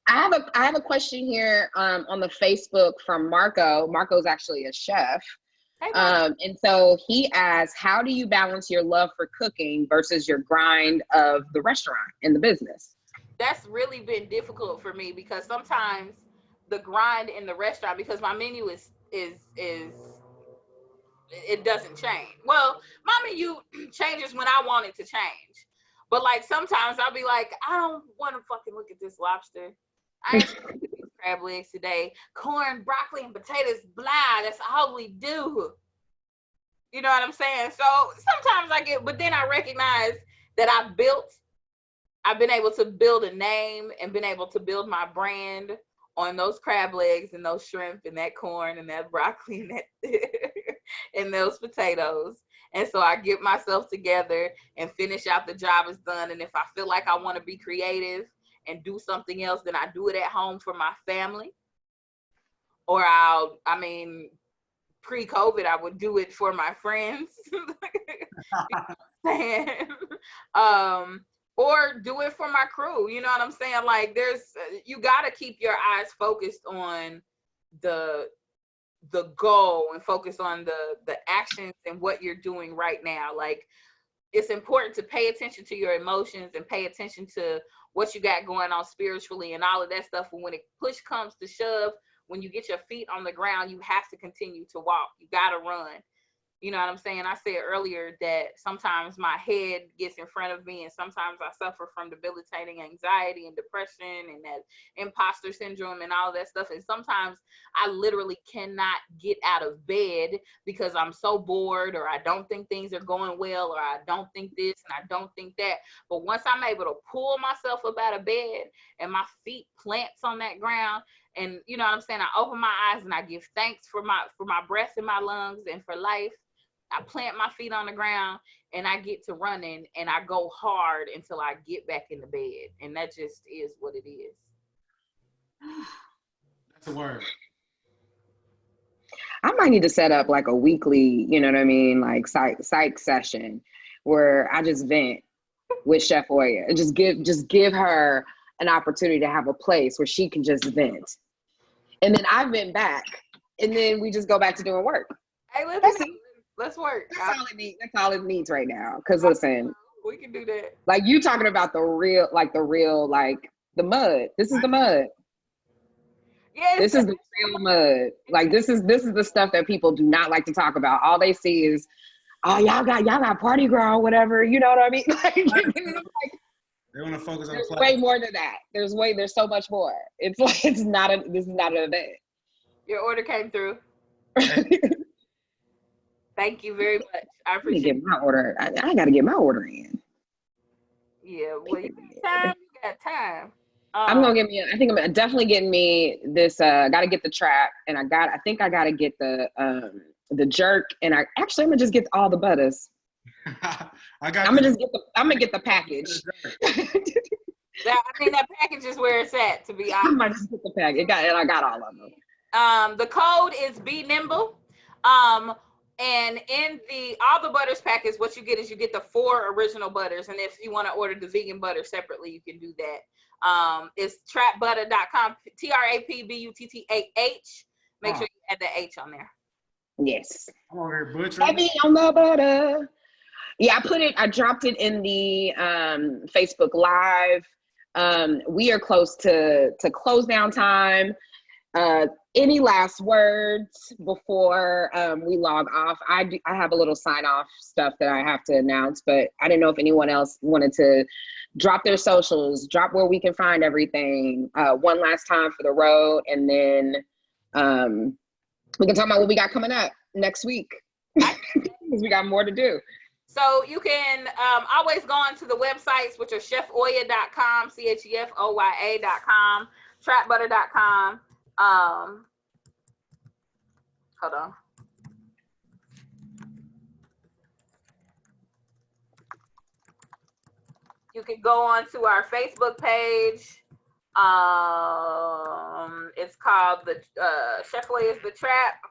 [SPEAKER 1] I have a question here on the Facebook from Marco. Marco's actually a chef.
[SPEAKER 3] Hey,
[SPEAKER 1] And so he asks, how do you balance your love for cooking versus your grind of the restaurant and the business?
[SPEAKER 3] that's really been difficult for me because sometimes the grind in the restaurant, because my menu is it doesn't change. Well, my menu changes when I want it to change. But like sometimes I'll be like, I don't want to fucking look at this lobster. I ain't gonna look at these crab legs today. Corn, broccoli, and potatoes, blah. That's all we do. You know what I'm saying? So sometimes I get, but then I recognize that I've been able to build a name and been able to build my brand on those crab legs and those shrimp and that corn and that broccoli and that and those potatoes. And so I get myself together and finish out the job is done. And if I feel like I want to be creative and do something else, then I do it at home for my family. Or pre-COVID, I would do it for my friends. Or do it for my crew. You know what I'm saying? Like you got to keep your eyes focused on the goal and focus on the actions and what you're doing right now. Like it's important to pay attention to your emotions and pay attention to what you got going on spiritually and all of that stuff. And when it push comes to shove, when you get your feet on the ground, you have to continue to walk. You got to run. You know what I'm saying? I said earlier that sometimes my head gets in front of me and sometimes I suffer from debilitating anxiety and depression and that imposter syndrome and all that stuff. And sometimes I literally cannot get out of bed because I'm so bored or I don't think things are going well or I don't think this and I don't think that. But once I'm able to pull myself up out of bed and my feet plants on that ground, and you know what I'm saying, I open my eyes and I give thanks for my breath in my lungs and for life. I plant my feet on the ground and I get to running and I go hard until I get back in the bed. And that just is what it is.
[SPEAKER 2] That's a word.
[SPEAKER 1] I might need to set up like a weekly, you know what I mean, like psych session where I just vent with Chef Oya and just give her an opportunity to have a place where she can just vent. And then I vent back and then we just go back to doing work.
[SPEAKER 3] Hey, let's work.
[SPEAKER 1] That's all it needs right now. Cause listen,
[SPEAKER 3] we can do that.
[SPEAKER 1] Like you talking about the real, the mud. This is the mud.
[SPEAKER 3] Yes.
[SPEAKER 1] This is the real mud. Like this is the stuff that people do not like to talk about. All they see is, oh, y'all got party girl, whatever. You know what I mean? Like,
[SPEAKER 2] they want to focus on.
[SPEAKER 1] There's way more than that. There's so much more. It's like this is not an event.
[SPEAKER 3] Your order came through. Thank you very much. I appreciate it.
[SPEAKER 1] My order. I got to get my order in.
[SPEAKER 3] Yeah, well, you got time.
[SPEAKER 1] I'm gonna get me. I think I'm definitely getting me this. Got to get the trap, and I think I got to get the jerk, and I'm gonna just get all the butters. I'm gonna get the package.
[SPEAKER 3] That package is where it's at. To be honest,
[SPEAKER 1] I might just get the package. I got all of them.
[SPEAKER 3] The code is Be Nimble. And in all the butters package, what you get is you get the 4 original butters. And if you want to order the vegan butter separately, you can do that. It's trapbutter.com, TRAPBUTTAH. Make sure you add the H on there.
[SPEAKER 1] Yes.
[SPEAKER 2] I'm over here butchering.
[SPEAKER 1] Heavy on the butter. Yeah, I dropped it in the Facebook Live. We are close to close down time. Any last words before we log off? I have a little sign off stuff that I have to announce, but I didn't know if anyone else wanted to drop their socials, drop where we can find everything one last time for the road, and then we can talk about what we got coming up next week because we got more to do.
[SPEAKER 3] So you can always go onto the websites, which are chefoya.com, CHEFOYA.com, trapbutter.com. Hold on. You can go on to our Facebook page. It's called the Chef Oya is the Trap.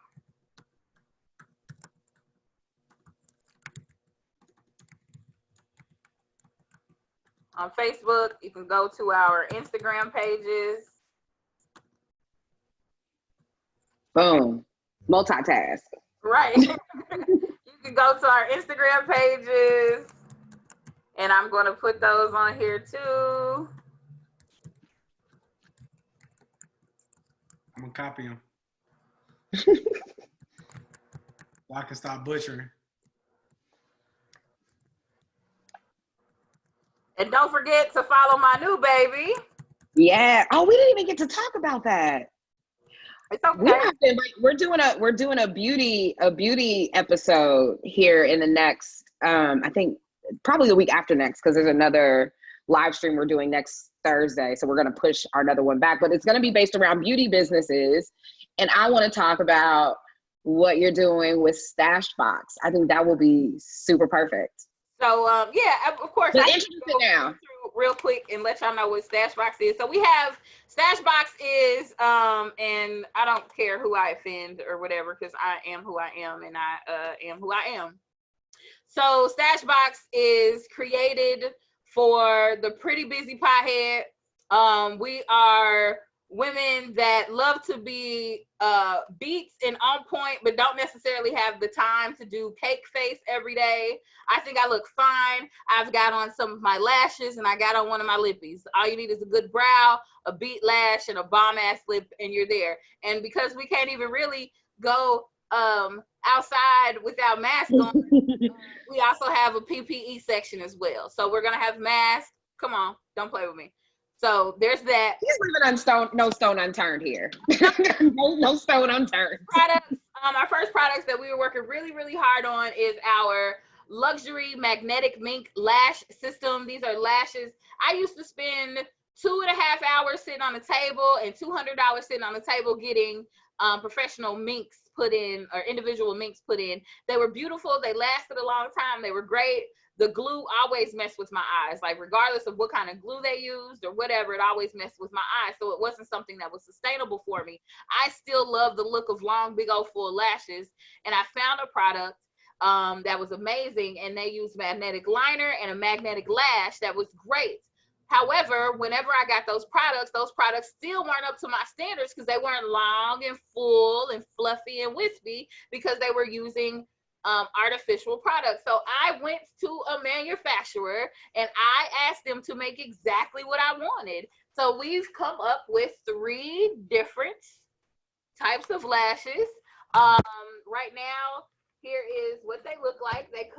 [SPEAKER 3] On Facebook, you can go to our Instagram pages.
[SPEAKER 1] Boom. Multitask.
[SPEAKER 3] Right. You can go to our Instagram pages, and I'm going to put those on here too.
[SPEAKER 2] I'm gonna copy them. So I can stop butchering.
[SPEAKER 3] And don't forget to follow my new baby.
[SPEAKER 1] Yeah. Oh, we didn't even get to talk about that.
[SPEAKER 3] It's okay.
[SPEAKER 1] We're doing a beauty episode here in the next I think probably the week after next, because there's another live stream we're doing next Thursday. So we're gonna push our another one back, but it's gonna be based around beauty businesses. And I want to talk about what you're doing with Stashbox. I think that will be super perfect.
[SPEAKER 3] So yeah, of course.
[SPEAKER 1] But introduce it now.
[SPEAKER 3] Real quick and let y'all know what Stashbox is. So we have Stashbox is and I don't care who I offend or whatever, because I am who I am, and I am who I am. So Stashbox is created for the pretty busy pothead. We are women that love to be beats and on point, but don't necessarily have the time to do cake face every day. I think I look fine. I've got on some of my lashes, and I got on one of my lippies. All you need is a good brow, a beat lash, and a bomb ass lip, and you're there. And because we can't even really go outside without masks on, we also have a PPE section as well. So we're gonna have masks. Come on, don't play with me. So there's that.
[SPEAKER 1] He's leaving no stone unturned here. no stone unturned.
[SPEAKER 3] Products. Our first products that we were working really, really hard on is our luxury magnetic mink lash system. These are lashes. I used to spend 2.5 hours sitting on the table and $200 sitting on the table getting professional minks put in, or individual minks put in. They were beautiful. They lasted a long time. They were great. The glue always messed with my eyes. Like, regardless of what kind of glue they used or whatever, it always messed with my eyes. So it wasn't something that was sustainable for me. I still love the look of long, big old full lashes. And I found a product that was amazing. And they used magnetic liner and a magnetic lash that was great. However, whenever I got those products still weren't up to my standards, because they weren't long and full and fluffy and wispy, because they were using artificial products. So I went to a manufacturer and I asked them to make exactly what I wanted. So we've come up with 3 different types of lashes. Right now, here is what they look like. They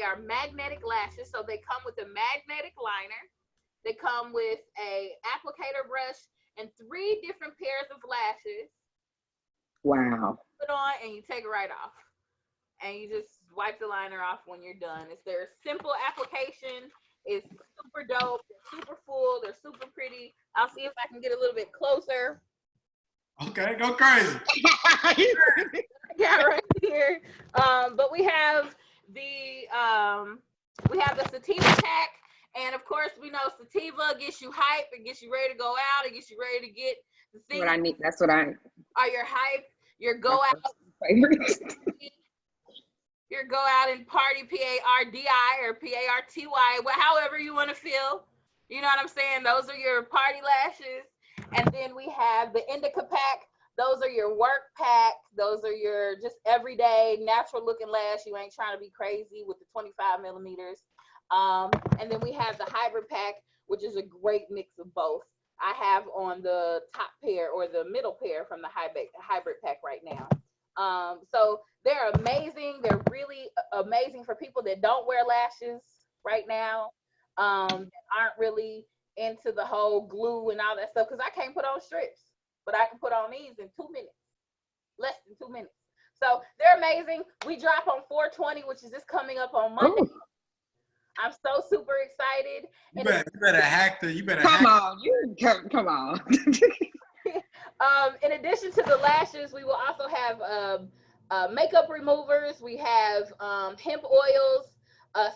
[SPEAKER 3] are magnetic lashes. So they come with a magnetic liner. They come with a applicator brush and 3 different pairs of lashes.
[SPEAKER 1] Wow.
[SPEAKER 3] Put on and you take it right off. And you just wipe the liner off when you're done. It's their simple application. It's super dope. They're super full. They're super pretty. I'll see if I can get a little bit closer.
[SPEAKER 2] Okay, go crazy.
[SPEAKER 3] Yeah, right here. But we have the sativa pack, and of course we know sativa gets you hype. It gets you ready to go out. It gets you ready to get the things.
[SPEAKER 1] What I need. That's what I.
[SPEAKER 3] Are your hype? Your go out. Your go out and party, P-A-R-D-I or P-A-R-T-Y, however you want to feel. You know what I'm saying? Those are your party lashes. And then we have the indica pack. Those are your work pack. Those are your just everyday natural looking lash. You ain't trying to be crazy with the 25 millimeters. And then we have the hybrid pack, which is a great mix of both. I have on the top pair or the middle pair from the hybrid pack right now. So they're amazing. They're really amazing for people that don't wear lashes right now, that aren't really into the whole glue and all that stuff, because I can't put on strips, but I can put on these in 2 minutes, less than 2 minutes. So they're amazing. We drop on 4/20, which is just coming up on Monday. Ooh. I'm so super excited.
[SPEAKER 2] You better hack the.
[SPEAKER 1] Come on.
[SPEAKER 3] In addition to the lashes, we will also have makeup removers. We have hemp oils,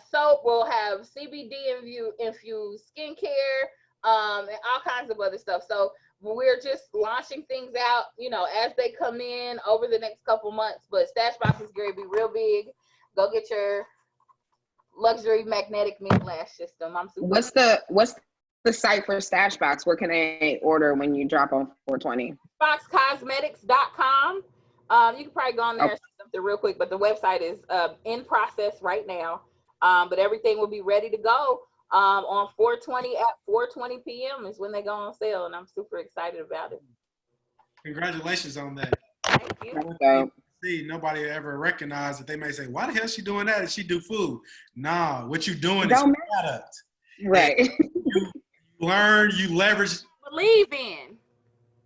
[SPEAKER 3] soap. We'll have CBD infused skincare, and all kinds of other stuff. So we're just launching things out, as they come in over the next couple months. But Stashbox is going to be real big. Go get your luxury magnetic mink lash system. I'm super.
[SPEAKER 1] What's the site for Stashbox? Where can they order when you drop on 4/20?
[SPEAKER 3] Boxcosmetics.com. You can probably go on there and see something real quick, but the website is in process right now. But everything will be ready to go on 4/20 at 4:20 p.m. is when they go on sale, and I'm super excited about it.
[SPEAKER 2] Congratulations on that.
[SPEAKER 3] Thank you.
[SPEAKER 2] See, nobody ever recognized that. They may say, why the hell is she doing that? Is she do food? Nah, what you doing is product.
[SPEAKER 1] Right.
[SPEAKER 2] You learn, you leverage.
[SPEAKER 3] Believe in.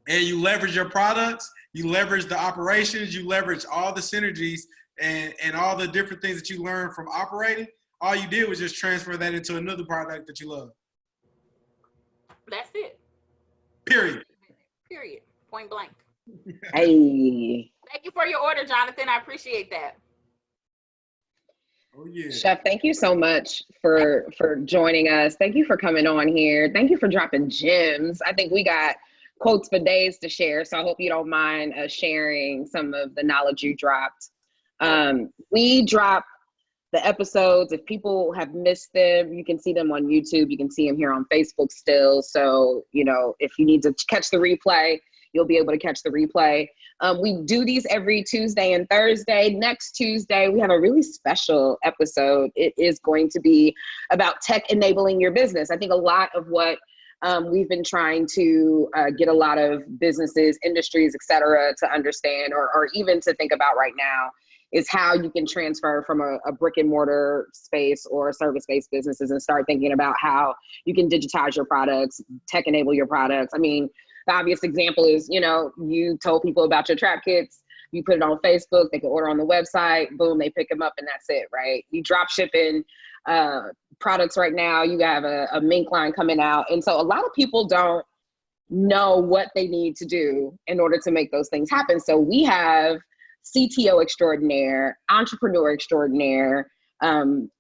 [SPEAKER 2] And you leverage your products, you leverage the operations, you leverage all the synergies and all the different things that you learn from operating. All you did was just transfer that into another product that you love.
[SPEAKER 3] That's it.
[SPEAKER 2] Period.
[SPEAKER 3] Point blank.
[SPEAKER 1] Hey.
[SPEAKER 3] Thank you for your order, Jonathan. I appreciate that.
[SPEAKER 2] Oh yeah.
[SPEAKER 1] Chef, thank you so much for joining us. Thank you for coming on here. Thank you for dropping gems. I think we got quotes for days to share, so I hope you don't mind sharing some of the knowledge you dropped. We drop the episodes. If people have missed them, you can see them on YouTube. You can see them here on Facebook still. So, you know, if you need to catch the replay, you'll be able to catch the replay. We do these every Tuesday and Thursday. Next Tuesday, we have a really special episode. It is going to be about tech enabling your business. I think a lot of what we've been trying to get a lot of businesses, industries, et cetera, to understand or even to think about right now is how you can transfer from a brick and mortar space or service-based businesses and start thinking about how you can digitize your products, tech enable your products. I mean, the obvious example is, you know, you told people about your trap kits, you put it on Facebook, they can order on the website, boom, they pick them up and that's it, right? You drop shipping products right now, you have a mink line coming out. And so a lot of people don't know what they need to do in order to make those things happen. So we have CTO extraordinaire, entrepreneur extraordinaire,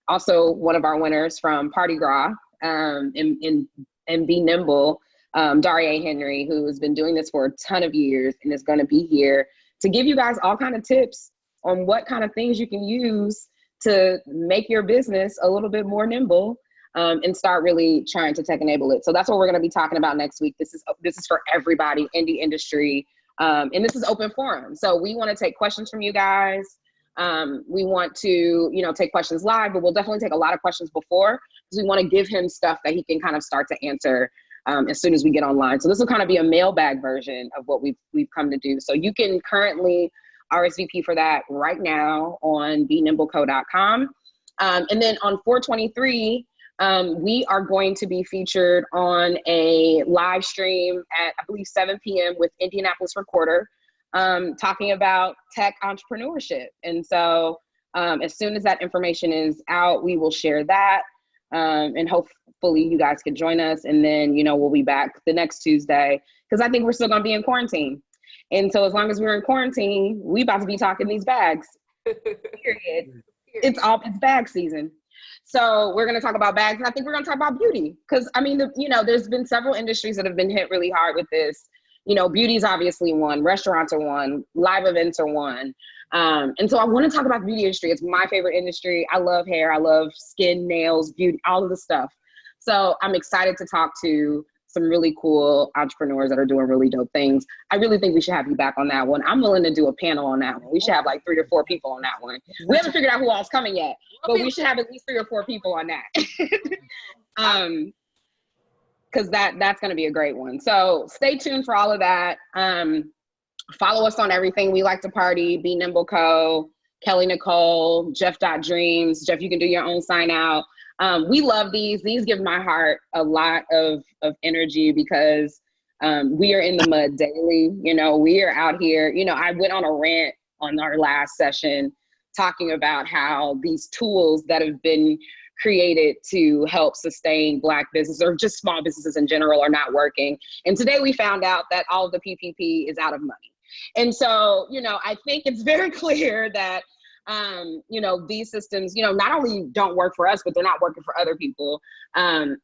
[SPEAKER 1] also one of our winners from Party Gras and Be Nimble, Daria Henry, who has been doing this for a ton of years and is going to be here to give you guys all kind of tips on what kind of things you can use to make your business a little bit more nimble and start really trying to tech enable it. So that's what we're going to be talking about next week. This is for everybody in the industry. And this is open forum. So we want to take questions from you guys. We want to, you know, take questions live, but we'll definitely take a lot of questions before because we want to give him stuff that he can kind of start to answer as soon as we get online. So this will kind of be a mailbag version of what we've come to do. So you can currently RSVP for that right now on benimbleco.com. And then on 4/23, we are going to be featured on a live stream at, I believe, 7 p.m. with Indianapolis Recorder, talking about tech entrepreneurship. And so as soon as that information is out, we will share that. And hopefully you guys can join us. And then, you know, we'll be back the next Tuesday because I think we're still going to be in quarantine. And so as long as we're in quarantine, we about to be talking these bags, period. It's bag season. So we're going to talk about bags. And I think we're going to talk about beauty because, I mean, there's been several industries that have been hit really hard with this. You know, beauty is obviously one, restaurants are one, live events are one. And so I want to talk about the beauty industry. It's my favorite industry. I love hair. I love skin, nails, beauty, all of the stuff. So I'm excited to talk to some really cool entrepreneurs that are doing really dope things. I really think we should have you back on that one. I'm willing to do a panel on that one. We should have like 3 or 4 people on that one. We haven't figured out who all's coming yet, but we should have at least 3 or 4 people on that. Because that's going to be a great one. So stay tuned for all of that. Follow us on everything. We Like to Party, Be Nimble Co, Kelly Nicole, Jeff.Dreams. Jeff, you can do your own sign out. We love these. These give my heart a lot of energy because we are in the mud daily. You know, we are out here. You know, I went on a rant on our last session talking about how these tools that have been created to help sustain Black business or just small businesses in general are not working. And today we found out that all of the PPP is out of money. And so, you know, I think it's very clear that you know, these systems, you know, not only don't work for us, but they're not working for other people. And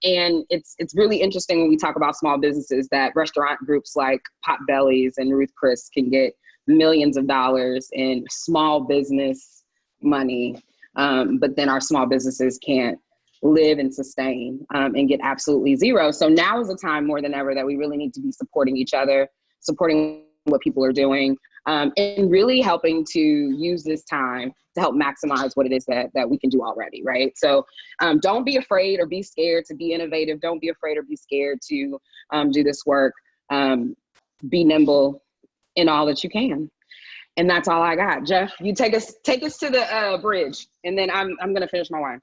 [SPEAKER 1] it's really interesting when we talk about small businesses that restaurant groups like Potbelly's and Ruth Chris can get millions of dollars in small business money. But then our small businesses can't live and sustain and get absolutely zero. So now is the time more than ever that we really need to be supporting each other, supporting what people are doing. and really helping to use this time to help maximize what it is that we can do already, right? So don't be afraid or be scared to be innovative. Don't be afraid or be scared to do this work. Be nimble in all that you can. And that's all I got. Jeff, you take us to the bridge, and then I'm gonna finish my wine.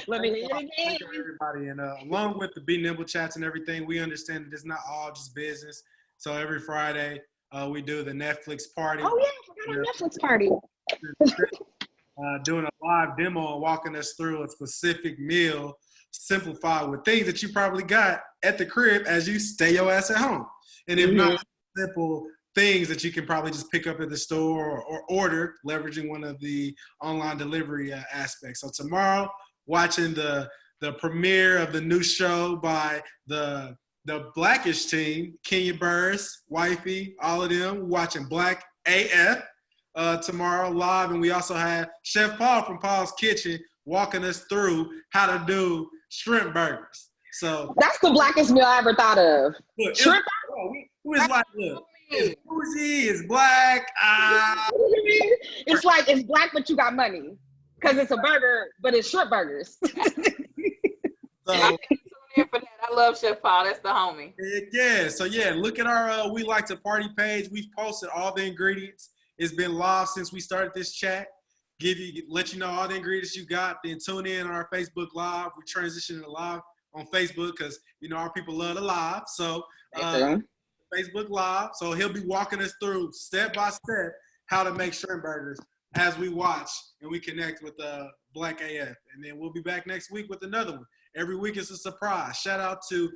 [SPEAKER 1] Let me hear it again.
[SPEAKER 2] Thank you, everybody. And along with the Be Nimble chats and everything, we understand that it's not all just business. So every Friday, we do the Netflix party.
[SPEAKER 1] Oh yeah, I forgot our Netflix party.
[SPEAKER 2] Doing a live demo and walking us through a specific meal, simplified with things that you probably got at the crib as you stay your ass at home. And if not, simple things that you can probably just pick up at the store or order, leveraging one of the online delivery aspects. So tomorrow, watching the premiere of the new show by the Blackish team, Kenya Burris, Wifey, all of them, watching Black AF tomorrow live. And we also have Chef Paul from Paul's Kitchen walking us through how to do shrimp burgers. So
[SPEAKER 1] that's the blackest meal I ever thought of.
[SPEAKER 2] Look,
[SPEAKER 1] shrimp
[SPEAKER 2] it's like, look, it's bougie, it's black.
[SPEAKER 1] It's like it's black, but you got money because it's a burger, but it's shrimp burgers.
[SPEAKER 2] So,
[SPEAKER 3] for that. I love Chef Paul. That's the homie.
[SPEAKER 2] Yeah. So yeah, look at our We Like to Party page. We've posted all the ingredients. It's been live since we started this chat. Let you know all the ingredients you got. Then tune in on our Facebook Live. We're transitioning to live on Facebook because our people love the live. So Facebook Live. So he'll be walking us through step by step how to make shrimp burgers as we watch and we connect with Black AF. And then we'll be back next week with another one. Every week is a surprise. Shout out to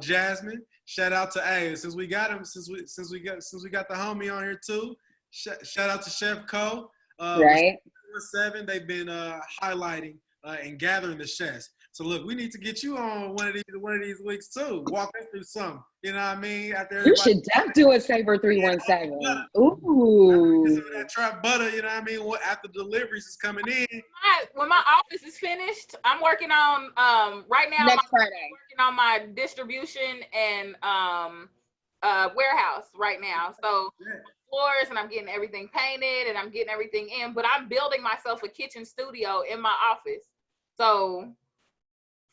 [SPEAKER 2] Jasmine. Shout out to since we got him, since we got the homie on here too. Shout out to Chef Co.
[SPEAKER 1] Right.
[SPEAKER 2] 7. They've been highlighting and gathering the chefs. So look, we need to get you on one of these weeks too. Walk us through something. You know what I mean? After
[SPEAKER 1] you should definitely do a Saber 317. Ooh.
[SPEAKER 2] That trap butter, you know what I mean? After deliveries is coming in.
[SPEAKER 3] When my office is finished, I'm working on right now.
[SPEAKER 1] Next Friday.
[SPEAKER 3] Working on my distribution and warehouse right now. So floors, and I'm getting everything painted and I'm getting everything in. But I'm building myself a kitchen studio in my office. So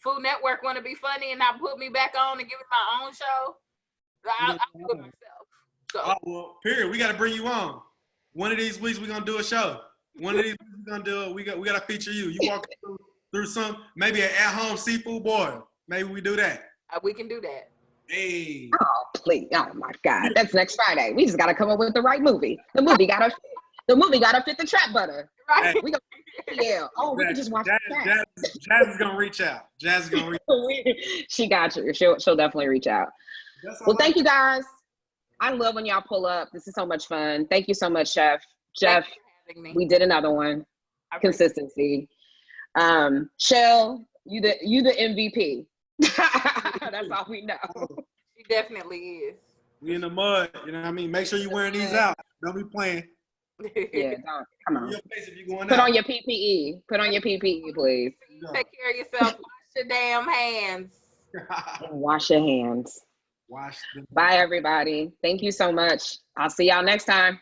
[SPEAKER 3] Food Network want to be funny and not put me back on and give me my own show. I'll do it myself. So.
[SPEAKER 2] Oh, well, period. We got to bring you on. One of these weeks we're gonna do a show. One of these weeks we're gonna do it. We got to feature you. You walk through some maybe an at-home seafood boil. Maybe we do that.
[SPEAKER 3] We can do that.
[SPEAKER 2] Hey.
[SPEAKER 1] Oh please! Oh my God! That's next Friday. We just got to come up with the right movie. The movie gotta fit the trap butter.
[SPEAKER 3] Right.
[SPEAKER 1] We we can just watch that.
[SPEAKER 2] Jazz is gonna reach out.
[SPEAKER 1] She got you. She'll definitely reach out. Well, thank you guys. I love when y'all pull up. This is so much fun. Thank you so much, Chef. Jeff, we did another one. Consistency. Shell, you the MVP. That's all we know.
[SPEAKER 3] She definitely is.
[SPEAKER 2] We in the mud, you know what I mean? Make sure you're wearing these out. Don't be playing.
[SPEAKER 1] Yeah, come on.
[SPEAKER 2] Put
[SPEAKER 1] on your PPE. Put on your PPE, please.
[SPEAKER 3] Take care of yourself. Wash your damn hands.
[SPEAKER 1] Wash your hands. Bye, everybody. Thank you so much. I'll see y'all next time.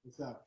[SPEAKER 2] What's up?